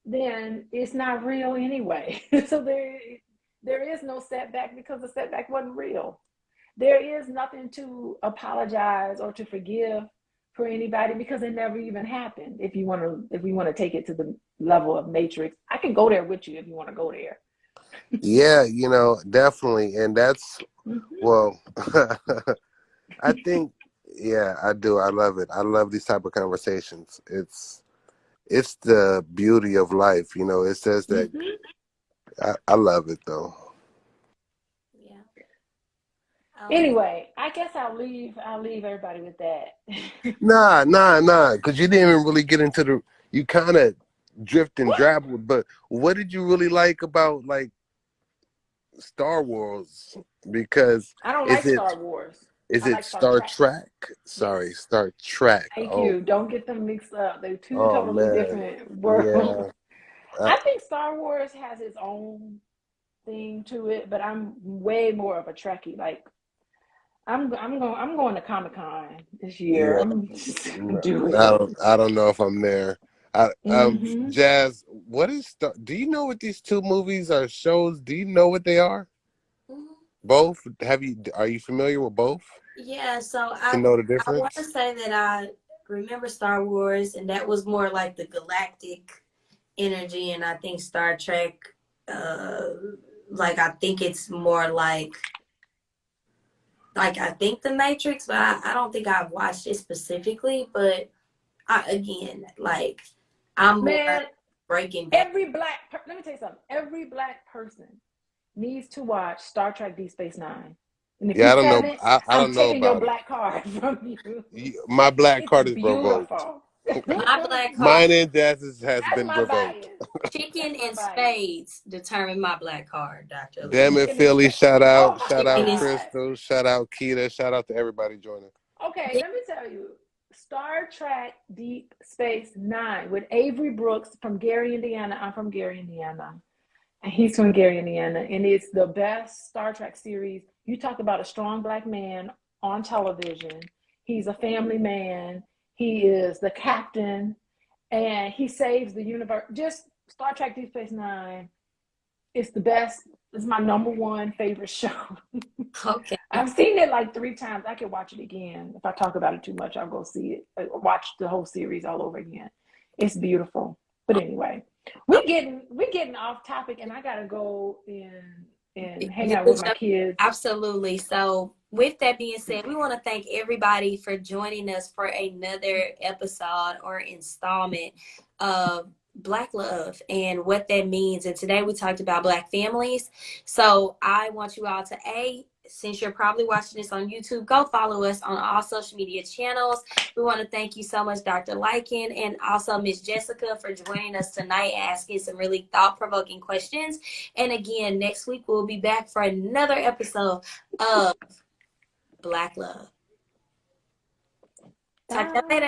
then it's not real anyway. So there is no setback because the setback wasn't real. There is nothing to apologize or to forgive for anybody because it never even happened. If we want to take it to the level of Matrix, I can go there with you if you want to go there. Yeah, you know, definitely. And that's, well, I think, yeah, I do. I love it. I love these type of conversations. It's the beauty of life. You know, it says that. I love it though. Yeah. Anyway, I guess I'll leave everybody with that. Nah. Because you didn't even really get into the. You kind of drift and drabbled. But what did you really like about like Star Wars? Because I don't is like it Star Wars. is I it like Star Star Trek. Trek? Sorry, Yes. Star Trek. Thank Oh, you. Don't get them mixed up. They're two oh totally man. different worlds. Yeah. I, I think Star Wars has its own thing to it, but I'm way more of a Trekkie. Like I'm going to Comic-Con this year. yeah. I'm just gonna do it. I don't know if I'm there. Mm-hmm. Jazz, what is do you know what these two movies are shows? Do you know what they are? Both? Are you familiar with both? Yeah, so To I know the want to difference? say that I remember Star Wars, and that was more like the galactic energy, and I think Star Trek, like I think it's more like I think the Matrix, but I don't think I've watched it specifically. But again, like I'm more Man, Breaking Bad. let me tell you something. Every black person needs to watch Star Trek Deep Space Nine. And if Yeah, you I don't know. haven't, I I'm don't know taking your about it. black card from you. My black It's card is revoked. beautiful. My black card, Mine and Jazz's has That's been my revoked. bias. chicken That's my and bias. spades determine my black card, Dr. Damn Elise. it, Chicken and Philly. spade. Shout Oh out. my Shout Chicken out and God. Crystal. Shout out Keita. Shout out to everybody joining. Okay, let me tell you. Star Trek Deep Space Nine with Avery Brooks from Gary, Indiana. I'm from Gary, Indiana. And he's from Gary, Indiana. And it's the best Star Trek series. You talk about a strong black man on television. He's a family man. He is the captain. And he saves the universe. Just Star Trek Deep Space Nine. It's the best. It's my number one favorite show. Okay. I've seen it like 3 times. I can watch it again. If I talk about it too much, I'll go see it. Watch the whole series all over again. It's beautiful. But anyway, we're getting off topic, and I gotta go and hang out with my kids. Absolutely. So, with that being said, we want to thank everybody for joining us for another episode or installment of Black Love and what that means. And today we talked about Black families. So, I want you all to since you're probably watching this on YouTube, go follow us on all social media channels. We want to thank you so much, Dr. Lycan, and also Miss Jessica for joining us tonight, asking some really thought-provoking questions. And again, next week we'll be back for another episode of Black Love. Talk to you later.